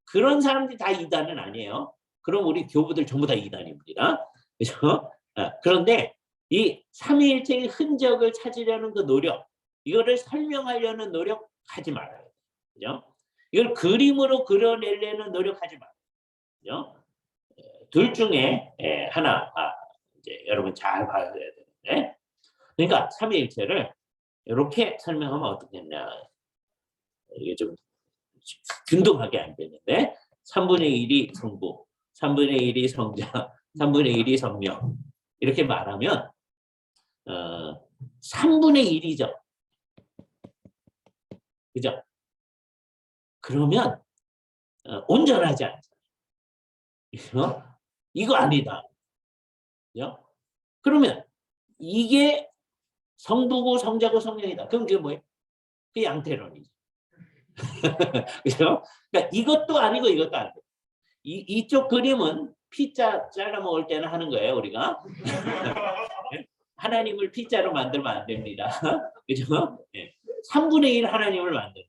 그런 사람들이 다 이단은 아니에요. 그럼 우리 교부들 전부 다 이단입니다. 그렇죠? 그런데 이 삼위일체의 흔적을 찾으려는 그 노력, 이거를 설명하려는 노력 하지 말아요. 그죠? 이걸 그림으로 그려내려는 노력하지 말아요. 그죠? 둘 중에 하나 이제 여러분 잘 봐야 되는데, 그러니까 삼위일체를 이렇게 설명하면 어떻겠냐. 이게 좀 균등하게 안 되는데 3분의 1이 성부, 3분의 1이 성자, 3분의 1이 성령 이렇게 말하면 3분의 1이죠. 그죠? 그러면 온전하지 않죠. 이거 아니다. 그죠? 그러면 이게 성부고 성자고 성령이다. 그럼 그게 뭐예요? 그게 양태론이죠. 그죠? 그러니까 이것도 아니고 이것도 아니고 이쪽 그림은 피자 잘라 먹을 때는 하는 거예요, 우리가. 하나님을 피자로 만들면 안 됩니다. 그죠? 3분의 1 하나님을 만드는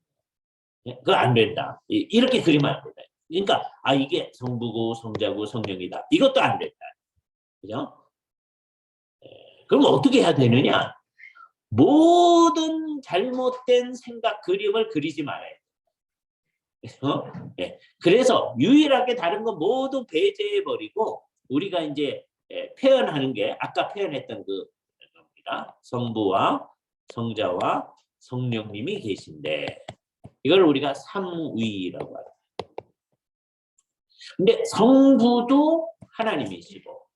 거예요. 그거 안 된다. 이렇게 그리면 안 된다. 그러니까 이게 성부고 성자고 성령이다. 이것도 안 된다. 그죠? 그럼 어떻게 해야 되느냐? 모든 잘못된 생각, 그림을 그리지 말아요. 그래서 유일하게 다른 거 모두 배제해버리고 우리가 이제 표현하는 게 아까 표현했던 그 겁니다. 성부와 성자와 성령님이 계신데 이걸 우리가 삼위라고 합니다. 근데 성부도 하나님이시고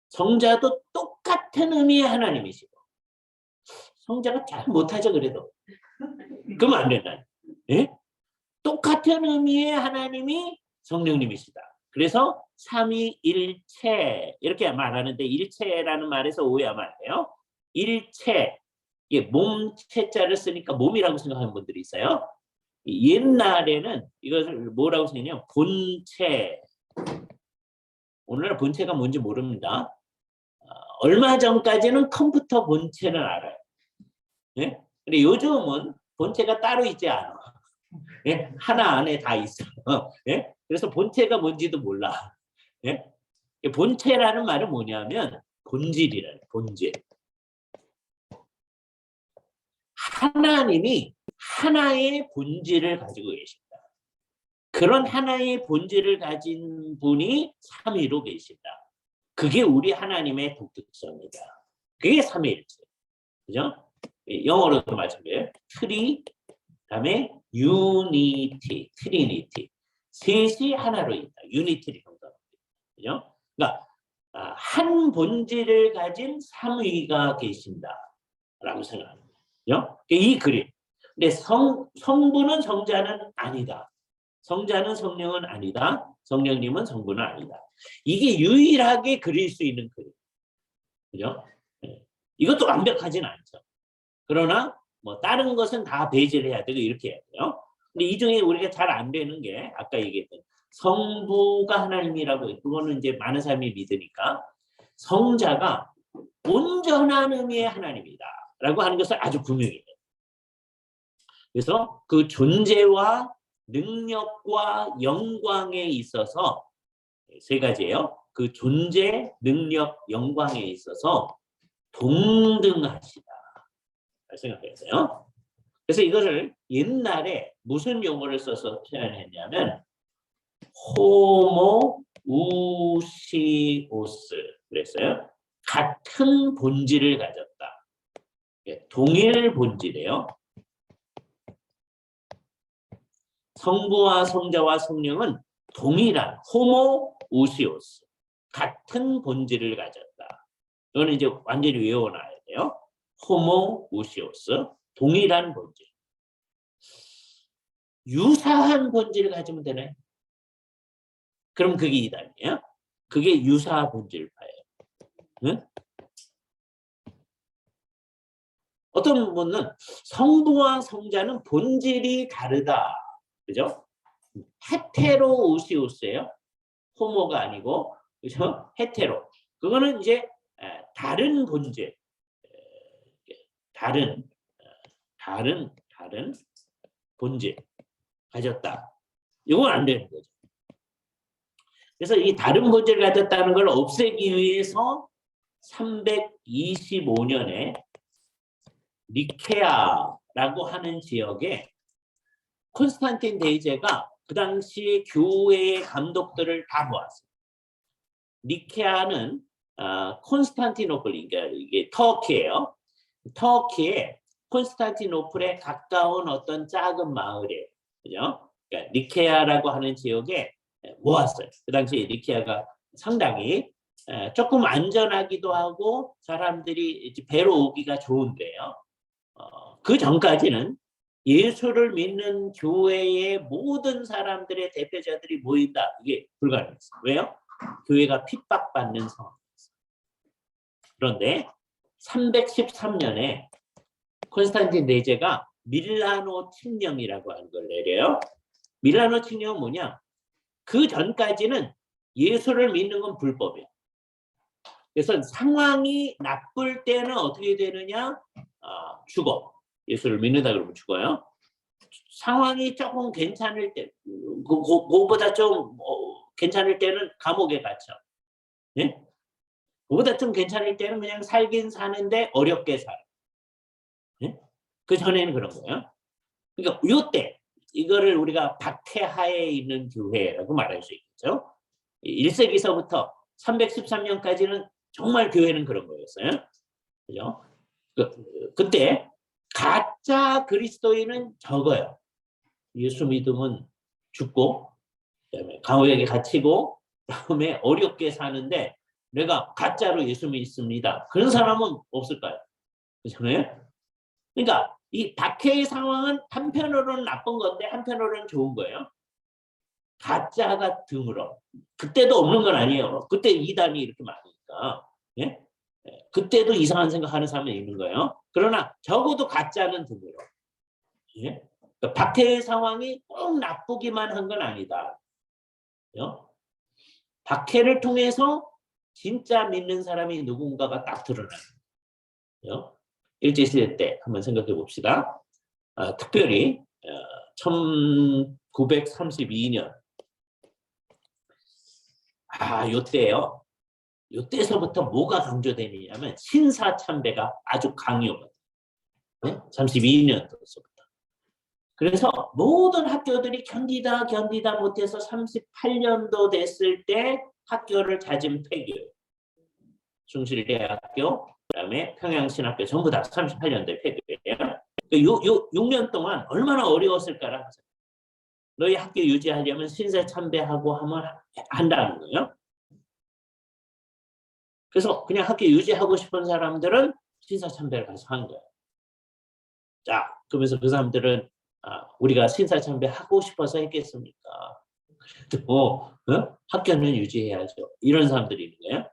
성자도 똑같은 의미의 하나님이시고 성자가 잘 못하죠 그래도. 그러면 안 된다. 예? 똑같은 의미의 하나님이 성령님이시다. 그래서 삼위일체 이렇게 말하는데 일체라는 말에서 오해하면 안 돼요. 일체, 이게 몸체자를 쓰니까 몸이라고 생각하는 분들이 있어요. 옛날에는 이것을 뭐라고 생각해요? 본체. 오늘날 본체가 뭔지 모릅니다. 얼마 전까지는 컴퓨터 본체는 알아요. 예? 근데 요즘은 본체가 따로 있지 않아. 예? 하나 안에 다 있어. 예? 그래서 본체가 뭔지도 몰라. 예? 본체라는 말은 뭐냐면 본질이라는 본질. 하나님이 하나의 본질을 가지고 계신다. 그런 하나의 본질을 가진 분이 삼위로 계신다. 그게 우리 하나님의 독특성이다. 그게 삼위일체. 그죠? 영어로도 마찬가지예요. 트리, 그다음에 유니티, 트리니티. 셋이 하나로 있다. 유니티를 형성합니다. 그죠? 그러니까 한 본질을 가진 삼위가 계신다라고 생각합니다. 그죠? 이 그림. 근데 성부는 성자는 아니다. 성자는 성령은 아니다. 성령님은 성부는 아니다. 이게 유일하게 그릴 수 있는 그림. 그죠? 이것도 완벽하진 않죠. 그러나 뭐 다른 것은 다 배제를 해야 되고 이렇게 해야 돼요. 근데 이 중에 우리가 잘 안 되는 게 아까 얘기했던 성부가 하나님이라고 그거는 이제 많은 사람이 믿으니까 성자가 온전한 의미의 하나님이다 라고 하는 것을 아주 분명히 해요. 그래서 그 존재와 능력과 영광에 있어서 세 가지예요. 그 존재, 능력, 영광에 있어서 동등하시다 생각했어요. 그래서 이거를 옛날에 무슨 용어를 써서 표현했냐면 호모 우시오스 그랬어요. 같은 본질을 가졌다. 동일 본질이에요. 성부와 성자와 성령은 동일한 호모 우시오스 같은 본질을 가졌다. 이거는 이제 완전히 외워놔야 돼요. 호모 우시오스 동일한 본질. 유사한 본질을 가지면 되나요? 그럼 그게 이단이에요. 그게 유사 본질파예요. 응? 어떤 분은 성부와 성자는 본질이 다르다. 그죠? 헤테로 우시오스예요. 호모가 아니고, 그죠? 헤테로. 그거는 이제 다른 본질, 다른 본질 가졌다. 이건 안 되는 거죠. 그래서 이 다른 본질을 가졌다는 걸 없애기 위해서 325년에 니케아라고 하는 지역에 콘스탄틴 대제가 그 당시 교회의 감독들을 다 모았어요. 니케아는 콘스탄티노플, 그러니까 이게 터키예요. 터키의 콘스탄티노플에 가까운 어떤 작은 마을이에요. 그죠? 그러니까 니케아라고 하는 지역에 모았어요. 그 당시에 니케아가 상당히 조금 안전하기도 하고 사람들이 배로 오기가 좋은데요. 그 전까지는 예수를 믿는 교회의 모든 사람들의 대표자들이 모인다. 이게 불가능했어요. 왜요? 교회가 핍박받는 상황이었어요. 그런데 313년에 콘스탄틴 대제가 밀라노 칙령이라고 하는 걸 내려요. 밀라노 칙령은 뭐냐? 그 전까지는 예수를 믿는 건 불법이에요. 그래서 상황이 나쁠 때는 어떻게 되느냐? 죽어. 예수를 믿는다 그러면 죽어요. 상황이 조금 괜찮을 때, 그거보다 좀 괜찮을 때는 감옥에 갇혀. 예? 그보다 좀 괜찮을 때는 그냥 살긴 사는데 어렵게 살아. 예? 그 전에는 그런 거예요. 그러니까 요때 이거를 우리가 박해하에 있는 교회라고 말할 수 있겠죠. 1세기서부터 313년까지는 정말 교회는 그런 거였어요. 그죠? 그때 가짜 그리스도인은 적어요. 예수 믿으면 죽고, 그다음에 감옥에 갇히고, 그다음에 어렵게 사는데 내가 가짜로 예수 믿습니다. 그런 사람은 없을까요? 그렇잖아요. 그러니까 이 박해의 상황은 한편으로는 나쁜 건데 한편으로는 좋은 거예요. 가짜가 드물어. 그때도 없는 건 아니에요. 그때 이단이 이렇게 많으니까. 예? 그때도 이상한 생각하는 사람이 있는 거예요. 그러나 적어도 가짜는 드물어. 예? 그러니까 박해의 상황이 꼭 나쁘기만 한 건 아니다. 박해를 통해서 진짜 믿는 사람이 누군가가 딱 드러나요. 일제시대 때 한번 생각해 봅시다. 특별히 1932년 요때요. 요때서부터 뭐가 강조되느냐면 신사참배가 아주 강요거든요. 32년도서부터. 그래서 모든 학교들이 견디다 못해서 38년도 됐을 때 학교를 잦은 폐교해요. 숭실대학교, 그다음에 평양신학교 전부 다 38년도에 폐교해요. 6년 동안 얼마나 어려웠을까라. 너희 학교 유지하려면 신사참배하고 하면 한다는 거예요. 그래서 그냥 학교 유지하고 싶은 사람들은 신사참배를 가서 한 거예요. 자, 그러면서 그 사람들은 우리가 신사참배하고 싶어서 했겠습니까? 그래도 학교는 유지해야죠. 이런 사람들이 있는 거예요.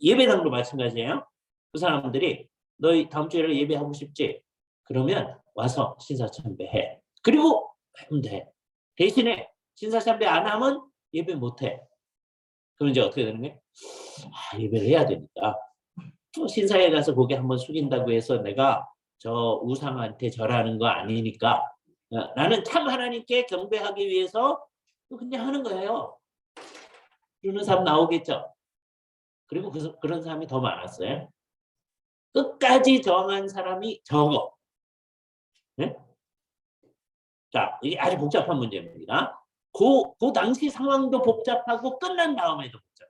예배당도 마찬가지예요. 그 사람들이 너희 다음 주에 예배하고 싶지? 그러면 와서 신사참배해. 그리고 하면 돼. 대신에 신사참배 안 하면 예배 못 해. 그럼 이제 어떻게 되는 거예요? 예배를 해야 되니까. 또 신사에 가서 고개 한번 숙인다고 해서 내가 저 우상한테 절하는 거 아니니까 나는 참 하나님께 경배하기 위해서 그냥 하는 거예요. 그러는 사람 나오겠죠. 그리고 그런 사람이 더 많았어요. 끝까지 정한 사람이 적어. 네? 자, 이게 아주 복잡한 문제입니다. 그 당시 상황도 복잡하고 끝난 다음에도 복잡해요.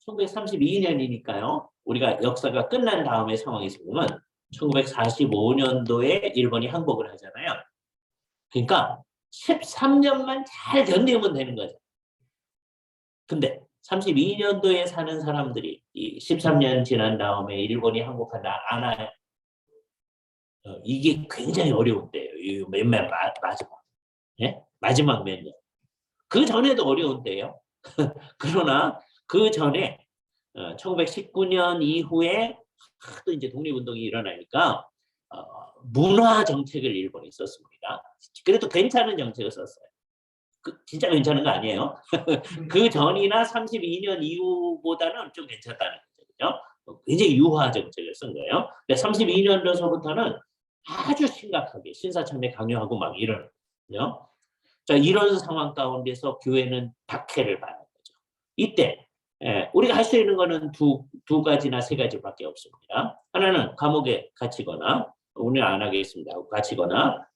1932년이니까요. 우리가 역사가 끝난 다음의 상황에서 보면 1945년도에 일본이 항복을 하잖아요. 그러니까 13년만 잘 견디면 되는 거죠. 근데 32년도에 사는 사람들이 이 13년 지난 다음에 일본이 항복한다 안 와요. 이게 굉장히 어려운데요. 몇몇 마지막. 예? 마지막 몇 년. 그 전에도 어려운데요. 그러나 그 전에 1919년 이후에 또 이제 독립운동이 일어나니까 문화 정책을 일본이 썼습니다. 그래도 괜찮은 정책을 썼어요. 진짜 괜찮은 거 아니에요? 그 전이나 32년 이후보다는 좀 괜찮다는 거죠. 굉장히 유화 정책을 쓴 거예요. 근데 32년도서부터는 아주 심각하게 신사참배 강요하고 막 이러는 거죠. 자, 이런 상황 가운데서 교회는 박해를 받는 거죠. 이때 우리가 할 수 있는 거는 두 가지나 세 가지밖에 없습니다. 하나는 감옥에 갇히거나, 오늘 안 하겠습니다. 갇히거나,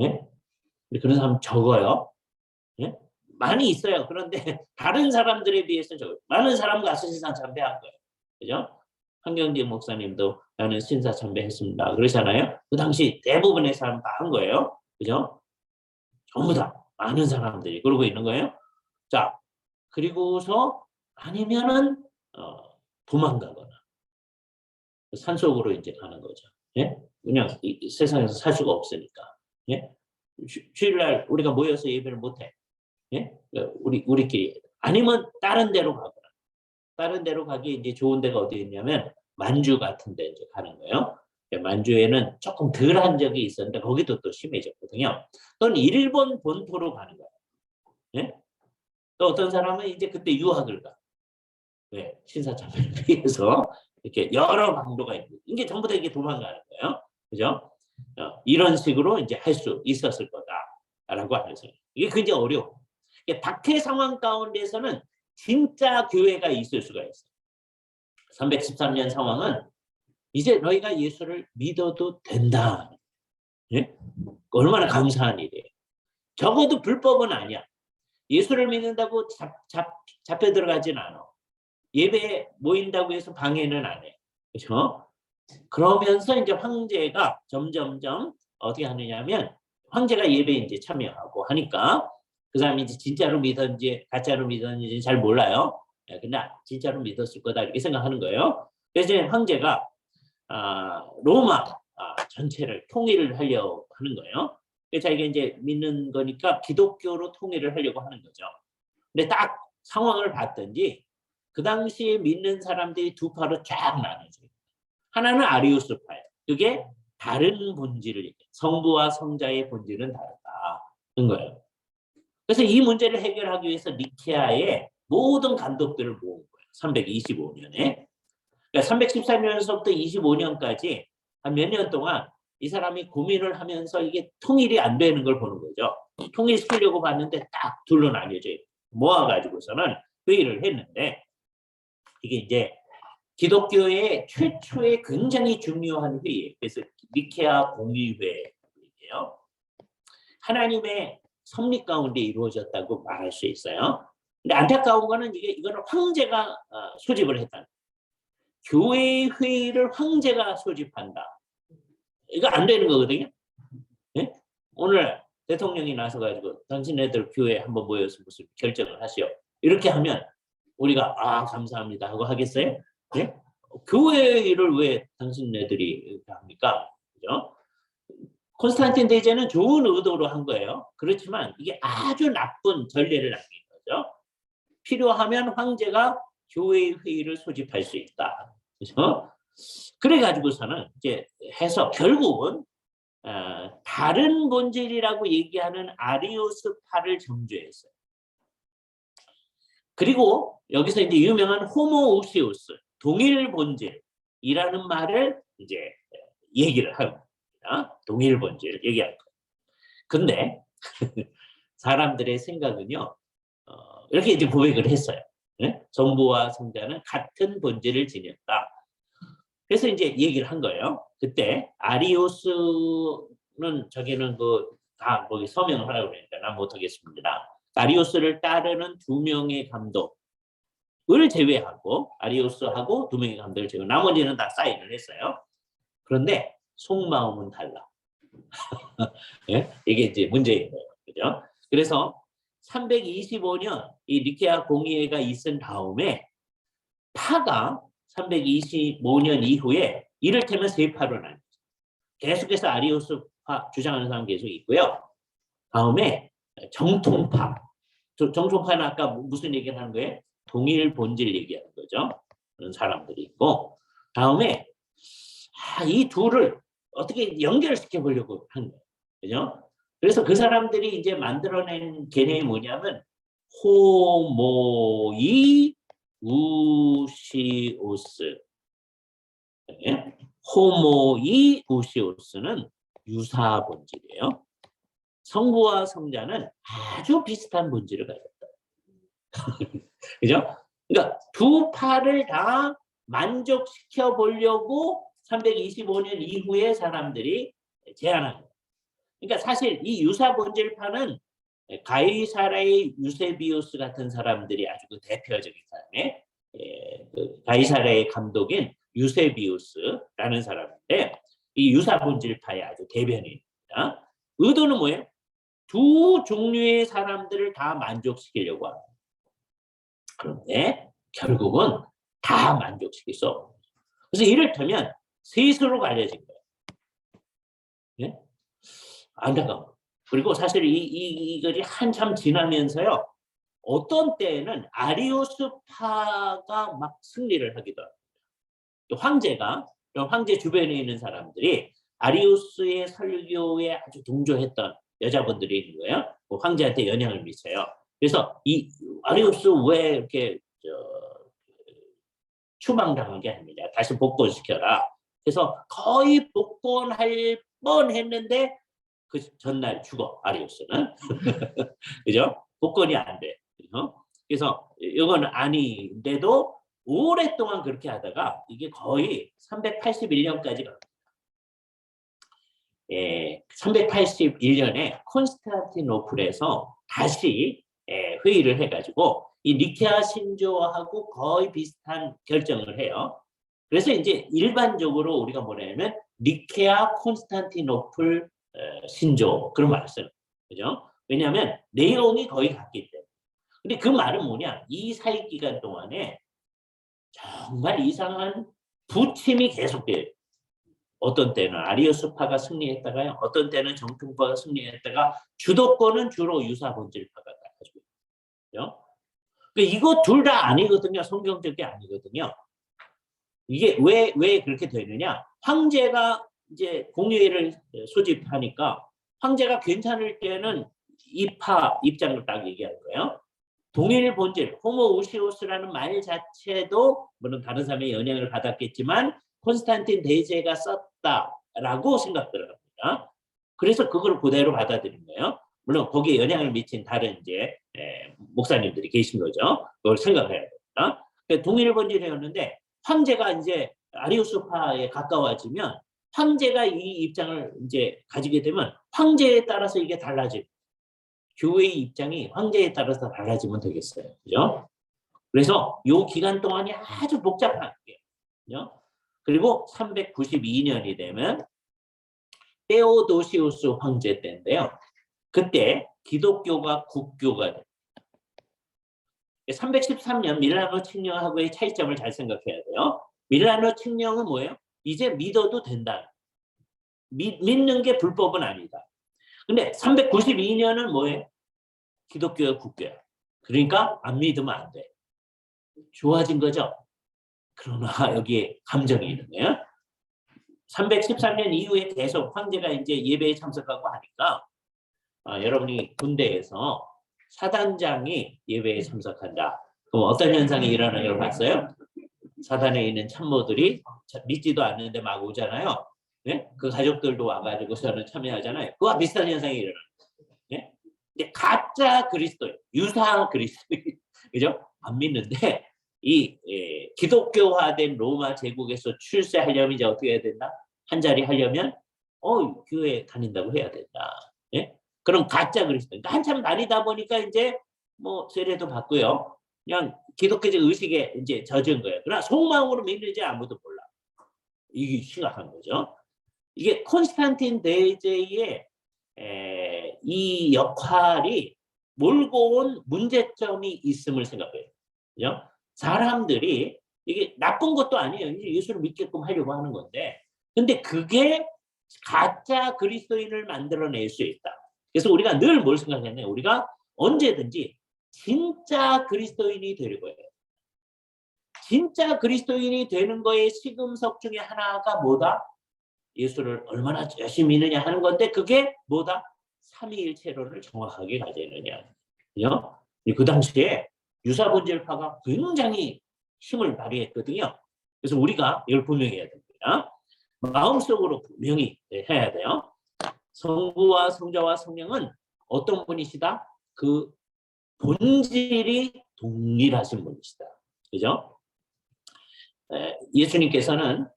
예? 그런 사람 적어요. 예? 많이 있어요. 그런데 다른 사람들에 비해서 적어요. 많은 사람 가서 신사참배한 거예요. 그죠? 한경진 목사님도 나는 신사참배했습니다. 그러잖아요. 그 당시 대부분의 사람 다 한 거예요. 그죠? 전부 다 많은 사람들이 그러고 있는 거예요. 자, 그리고서 아니면은 도망가거나 산속으로 이제 가는 거죠. 예? 그냥 이 세상에서 살 수가 없으니까. 예? 주일날 우리가 모여서 예배를 못해. 예? 우리끼리 아니면 다른 데로 가거나. 다른 데로 가기 이제 좋은 데가 어디 있냐면 만주 같은 데 이제 가는 거예요. 만주에는 조금 덜한 적이 있었는데 거기도 또 심해졌거든요. 또는 일본 본토로 가는 거예요. 예? 또 어떤 사람은 이제 그때 유학을 가. 네, 신사참배를 위해서 이렇게 여러 방도가 있고 이게 전부 다 이게 도망가는 거예요. 그죠? 이런 식으로 이제 할 수 있었을 거다라고 하면서 이게 굉장히 어려워. 박해 상황 가운데서는 진짜 교회가 있을 수가 있어요. 313년 상황은 이제 너희가 예수를 믿어도 된다. 예? 얼마나 감사한 일이에요. 적어도 불법은 아니야. 예수를 믿는다고 잡혀 들어가진 않아. 예배에 모인다고 해서 방해는 안 해. 그렇죠? 그러면서 이제 황제가 점점점 어떻게 하느냐면 황제가 예배에 이제 참여하고 하니까 그 사람이 이제 진짜로 믿었는지 가짜로 믿었는지 잘 몰라요. 근데 진짜로 믿었을 거다 이렇게 생각하는 거예요. 그래서 이제 황제가 로마 전체를 통일을 하려고 하는 거예요. 그래서 자기가 이제 믿는 거니까 기독교로 통일을 하려고 하는 거죠. 근데 딱 상황을 봤더니 그 당시에 믿는 사람들이 두 파로 쫙 나눠져요. 하나는 아리우스파예요. 그게 다른 본질을 얘기해요. 성부와 성자의 본질은 다르다는 거예요. 그래서 이 문제를 해결하기 위해서 니케아의 모든 감독들을 모은 거예요. 325년에. 그러니까 314년서부터 25년까지 한 몇 년 동안 이 사람이 고민을 하면서 이게 통일이 안 되는 걸 보는 거죠. 통일시키려고 봤는데 딱 둘로 나뉘어져요. 모아가지고서는 회의를 했는데 이게 이제 기독교의 최초의 굉장히 중요한 회의예요. 그래서 니케아 공의회예요. 하나님의 섭리 가운데 이루어졌다고 말할 수 있어요. 근데 안타까운 거는 이거는 황제가 소집을 했다. 교회 회의를 황제가 소집한다. 이거 안 되는 거거든요. 네? 오늘 대통령이 나서가지고 당신네들 교회 한번 모여서 무슨 결정을 하시오. 이렇게 하면 우리가 감사합니다 하고 하겠어요? 네? 교회를 왜 당신네들이 합니까? 그죠? 콘스탄틴 대제는 좋은 의도로 한 거예요. 그렇지만 이게 아주 나쁜 전례를 남긴 거죠. 필요하면 황제가 교회 회의를 소집할 수 있다. 그죠? 그래가지고서는 이제 해서 결국은 다른 본질이라고 얘기하는 아리우스파를 정죄했어요. 그리고 여기서 이제 유명한 호모우시우스, 동일 본질이라는 말을 이제 얘기를 합니다. 동일 본질을 얘기할 거예요. 근데 사람들의 생각은요, 이렇게 이제 고백을 했어요. 네? 성부와 성자는 같은 본질을 지녔다. 그래서 이제 얘기를 한 거예요. 그때 아리우스는 저기는 그 다 거기 서명을 하라고 그러니까 난 못하겠습니다. 아리오스를 따르는 2명의 감독을 제외하고 아리오스하고 2명의 감독을 제외 나머지는 다 사인을 했어요. 그런데 속마음은 달라. 예? 이게 이제 문제인 거예요. 그죠? 그래서 325년 이 니케아 공의회가 있은 다음에 파가 325년 이후에 이를테면 세 파로 나뉘죠. 계속해서 아리오스파 주장하는 사람 계속 있고요. 다음에 정통파. 정통파는 아까 무슨 얘기를 하는 거예요? 동일 본질 얘기하는 거죠. 그런 사람들이 있고 다음에 이 둘을 어떻게 연결시켜 보려고 하는 거예요. 그죠? 그래서 그 사람들이 이제 만들어낸 개념이 뭐냐면 호모이 우시오스. 네? 호모이 우시오스는 유사 본질이에요. 성부와 성자는 아주 비슷한 본질을 가졌다. 그죠? 그러니까 두 파를 다 만족시켜 보려고 325년 이후에 사람들이 제안한 거예요. 그러니까 사실 이 유사 본질파는 가이사라의 유세비우스 같은 사람들이 아주 그 대표적인 사람의 그 가이사라의 감독인 유세비우스라는 사람인데 이 유사 본질파의 아주 대변인입니다. 의도는 뭐예요? 두 종류의 사람들을 다 만족시키려고 합니다. 그런데 결국은 다 만족시킬 수 없는 거예요. 그래서 이를테면 셋으로 갈려진 거예요. 네? 안타까운 거. 그리고 사실 이것이 한참 지나면서요. 어떤 때에는 아리오스파가 막 승리를 하기도 합니다. 황제 주변에 있는 사람들이 아리우스의 설교에 아주 동조했던 여자분들이 있는 거예요. 황제한테 영향을 미쳐요. 그래서 이 아리우스 왜 이렇게 추방당한 게 아닙니다. 다시 복권시켜라. 그래서 거의 복권할 뻔했는데 그 전날 죽어 아리우스는. 그죠? 복권이 안 돼. 그래서 이건 아닌데도 오랫동안 그렇게 하다가 이게 거의 381년까지 갑니다. 381년에 콘스탄티노플에서 다시 회의를 해가지고 이 니케아 신조하고 거의 비슷한 결정을 해요. 그래서 이제 일반적으로 우리가 뭐냐면 니케아 콘스탄티노플 신조 그런 말을 쓰는 거죠. 왜냐하면 내용이 거의 같기 때문에. 근데 그 말은 뭐냐? 이 사이 기간 동안에 정말 이상한 부침이 계속돼요. 어떤 때는 아리오스파가 승리했다가요. 어떤 때는 정통파가 승리했다가 주도권은 주로 유사 본질파가 가지고 있죠. 그러니까 이거 둘 다 아니거든요. 성경적이 아니거든요. 이게 왜 그렇게 되느냐? 황제가 이제 공의회를 소집하니까 황제가 괜찮을 때는 이파 입장을 딱 얘기하는 거예요. 동일 본질, 호모우시오스라는 말 자체도 물론 다른 사람의 영향을 받았겠지만 콘스탄틴 대제가 썼다라고 생각들을 합니다. 그래서 그걸 그대로 받아들인 거예요. 물론 거기에 영향을 미친 다른 이제 목사님들이 계신 거죠. 그걸 생각해야 됩니다. 동일 본질이었는데 황제가 이제 아리우스파에 가까워지면 황제가 이 입장을 이제 가지게 되면 황제에 따라서 이게 달라집니다. 교회의 입장이 황제에 따라서 달라지면 되겠어요. 그죠? 그래서 이 기간 동안이 아주 복잡한 게요. 그리고 392년이 되면 테오도시우스 황제 때인데요. 그때 기독교가 국교가 됩니다. 313년 밀라노 칙령하고의 차이점을 잘 생각해야 돼요. 밀라노 칙령은 뭐예요? 이제 믿어도 된다. 믿는 게 불법은 아니다. 근데 392년은 뭐예요? 기독교의 국교야. 그러니까 안 믿으면 안 돼. 좋아진 거죠? 그러나 여기에 감정이 있는 거예요. 313년 이후에 계속 황제가 이제 예배에 참석하고 하니까 여러분이 군대에서 사단장이 예배에 참석한다. 그럼 어떤 현상이 일어나는 걸 봤어요? 사단에 있는 참모들이 믿지도 않는데 막 오잖아요. 네? 그 가족들도 와가지고서는 참여하잖아요. 그와 비슷한 현상이 일어나요. 네? 근데 가짜 그리스도, 유사 그리스도, 그죠? 안 믿는데 이 기독교화된 로마 제국에서 출세하려면 이제 어떻게 해야 된다? 한 자리 하려면 교회 다닌다고 해야 된다. 예? 그런 가짜 그리스도. 그러니까 한참 다니다 보니까 이제 뭐 세례도 받고요. 그냥 기독교적 의식에 이제 젖은 거예요. 그러나 속마음으로 믿는지 아무도 몰라. 이게 심각한 거죠. 이게 콘스탄틴 대제의 이 역할이 몰고 온 문제점이 있음을 생각해요. 그죠? 사람들이 이게 나쁜 것도 아니에요. 이제 예수를 믿게끔 하려고 하는 건데, 근데 그게 가짜 그리스도인을 만들어낼 수 있다. 그래서 우리가 늘 뭘 생각했나요? 우리가 언제든지 진짜 그리스도인이 되려고 해요. 진짜 그리스도인이 되는 거의 시금석 중에 하나가 뭐다? 예수를 얼마나 열심히 믿느냐 하는 건데, 그게 뭐다? 삼위일체론을 정확하게 가지느냐. 그죠? 그 당시에 유사본질파가 굉장히 힘을 발휘했거든요. 그래서 우리가 이걸 분명히 해야 됩니다. 마음속으로 분명히 해야 돼요. 성부와 성자와 성령은 어떤 분이시다? 그 본질이 동일하신 분이시다. 그죠? 예수님께서는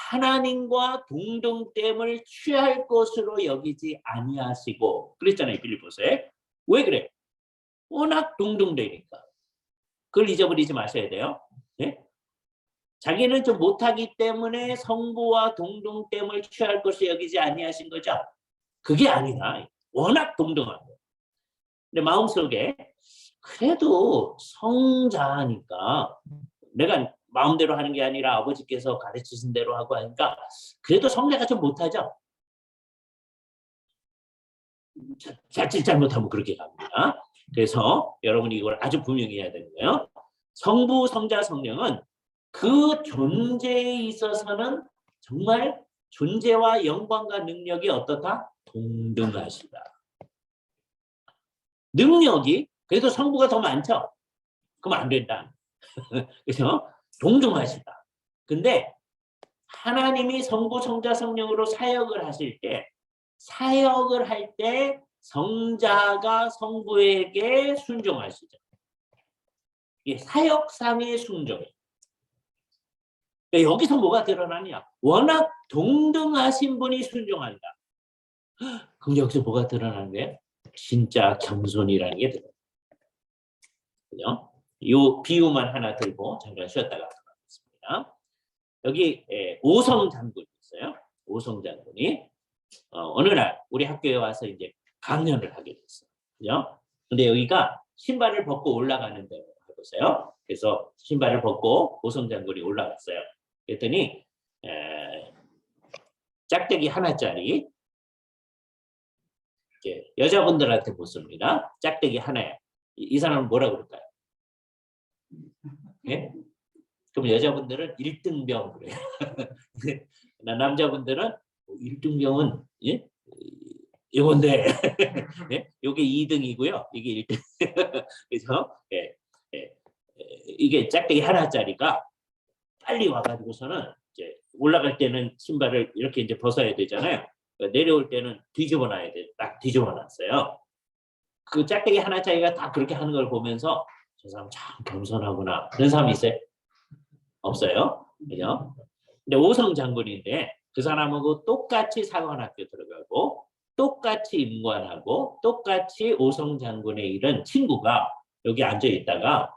하나님과 동등됨을 취할 것으로 여기지 아니하시고 그랬잖아요. 빌립보서에. 왜 그래? 워낙 동등되니까. 그걸 잊어버리지 마셔야 돼요. 네? 자기는 좀 못하기 때문에 성부와 동등됨을 취할 것으로 여기지 아니하신 거죠. 그게 아니라 워낙 동등한 거예요. 근데 마음속에 그래도 성자니까 내가 마음대로 하는 게 아니라 아버지께서 가르치신 대로 하고 하니까 그래도 성자가 좀 못하죠. 자칫 잘못하면 그렇게 갑니다. 그래서 여러분이 이걸 아주 분명히 해야 되는 거예요. 성부, 성자, 성령은 그 존재에 있어서는 정말 존재와 영광과 능력이 어떻다? 동등하시다. 능력이 그래도 성부가 더 많죠? 그럼 안 된다. 그래서 동등하시다. 근데 하나님이 성부, 성자, 성령으로 사역을 하실 때 사역을 할 때 성자가 성부에게 순종하시죠. 이게 사역상의 순종이에요. 여기서 뭐가 드러나냐? 워낙 동등하신 분이 순종한다. 그럼 여기서 뭐가 드러나는 거예요? 진짜 겸손이라는 게 드러나요. 그죠? 이 비유만 하나 들고 잠깐 쉬었다가 들어가겠습니다. 여기 오성 장군이 있어요. 오성 장군이 어느 날 우리 학교에 와서 이제 강연을 하게 됐어요. 그죠? 근데 여기가 신발을 벗고 올라가는 데로 해보세요. 그래서 신발을 벗고 오성 장군이 올라갔어요. 그랬더니 짝대기 하나짜리 여자분들한테 묻습니다. 짝대기 하나에 이 사람은 뭐라고 그럴까요? 예? 그럼 여자분들은 1등병 그래요. 남자분들은 1등병은 예? 이건데 예? 이게 2등이고요. 이게 1등. 그래서 이게 짝대기 하나짜리가 빨리 와가지고서는 이제 올라갈 때는 신발을 이렇게 이제 벗어야 되잖아요. 내려올 때는 뒤집어 놔야 돼. 딱 뒤집어 놨어요. 그 짝대기 하나짜리가 다 그렇게 하는 걸 보면서 저 사람 참 겸손하구나. 그런 사람이 있어요? 없어요. 그죠? 근데 오성 장군인데 그 사람하고 똑같이 사관학교 들어가고 똑같이 임관하고 똑같이 오성 장군의 일은 친구가 여기 앉아 있다가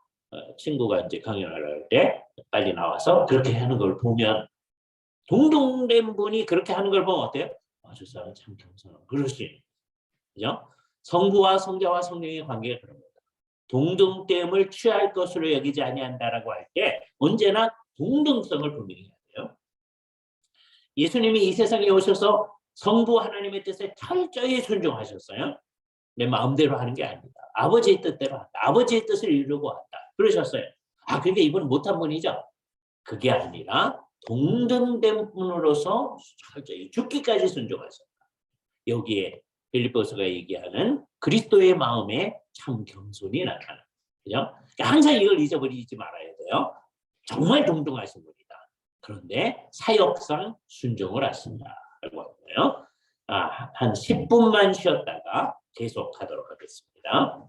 친구가 이제 강연을 할 때 빨리 나와서 그렇게 하는 걸 보면 동등된 분이 그렇게 하는 걸 보면 어때요? 저 사람 참 겸손하고 그럴 수 있는 그죠? 성부와 성자와 성령의 관계가 그런 거다. 동등됨을 취할 것으로 여기지 아니한다라고 할 때 언제나 동등성을 분명히 해야 돼요. 예수님이 이 세상에 오셔서 성부 하나님의 뜻에 철저히 순종하셨어요. 내 마음대로 하는 게 아니다. 아버지의 뜻대로 한다. 아버지의 뜻을 이루고 왔다. 그러셨어요. 그러니까 이분은 못한 분이죠. 그게 아니라 동등된 분으로서 철저히 죽기까지 순종하셨다. 여기에 빌립보서가 얘기하는 그리스도의 마음에 참 겸손이 나타나. 그죠? 그러니까 항상 이걸 잊어버리지 말아야 돼요. 정말 동등하신 분이다. 그런데 사역상 순종을 하신다라고 하고요. 한 10분만 쉬었다가 계속하도록 하겠습니다.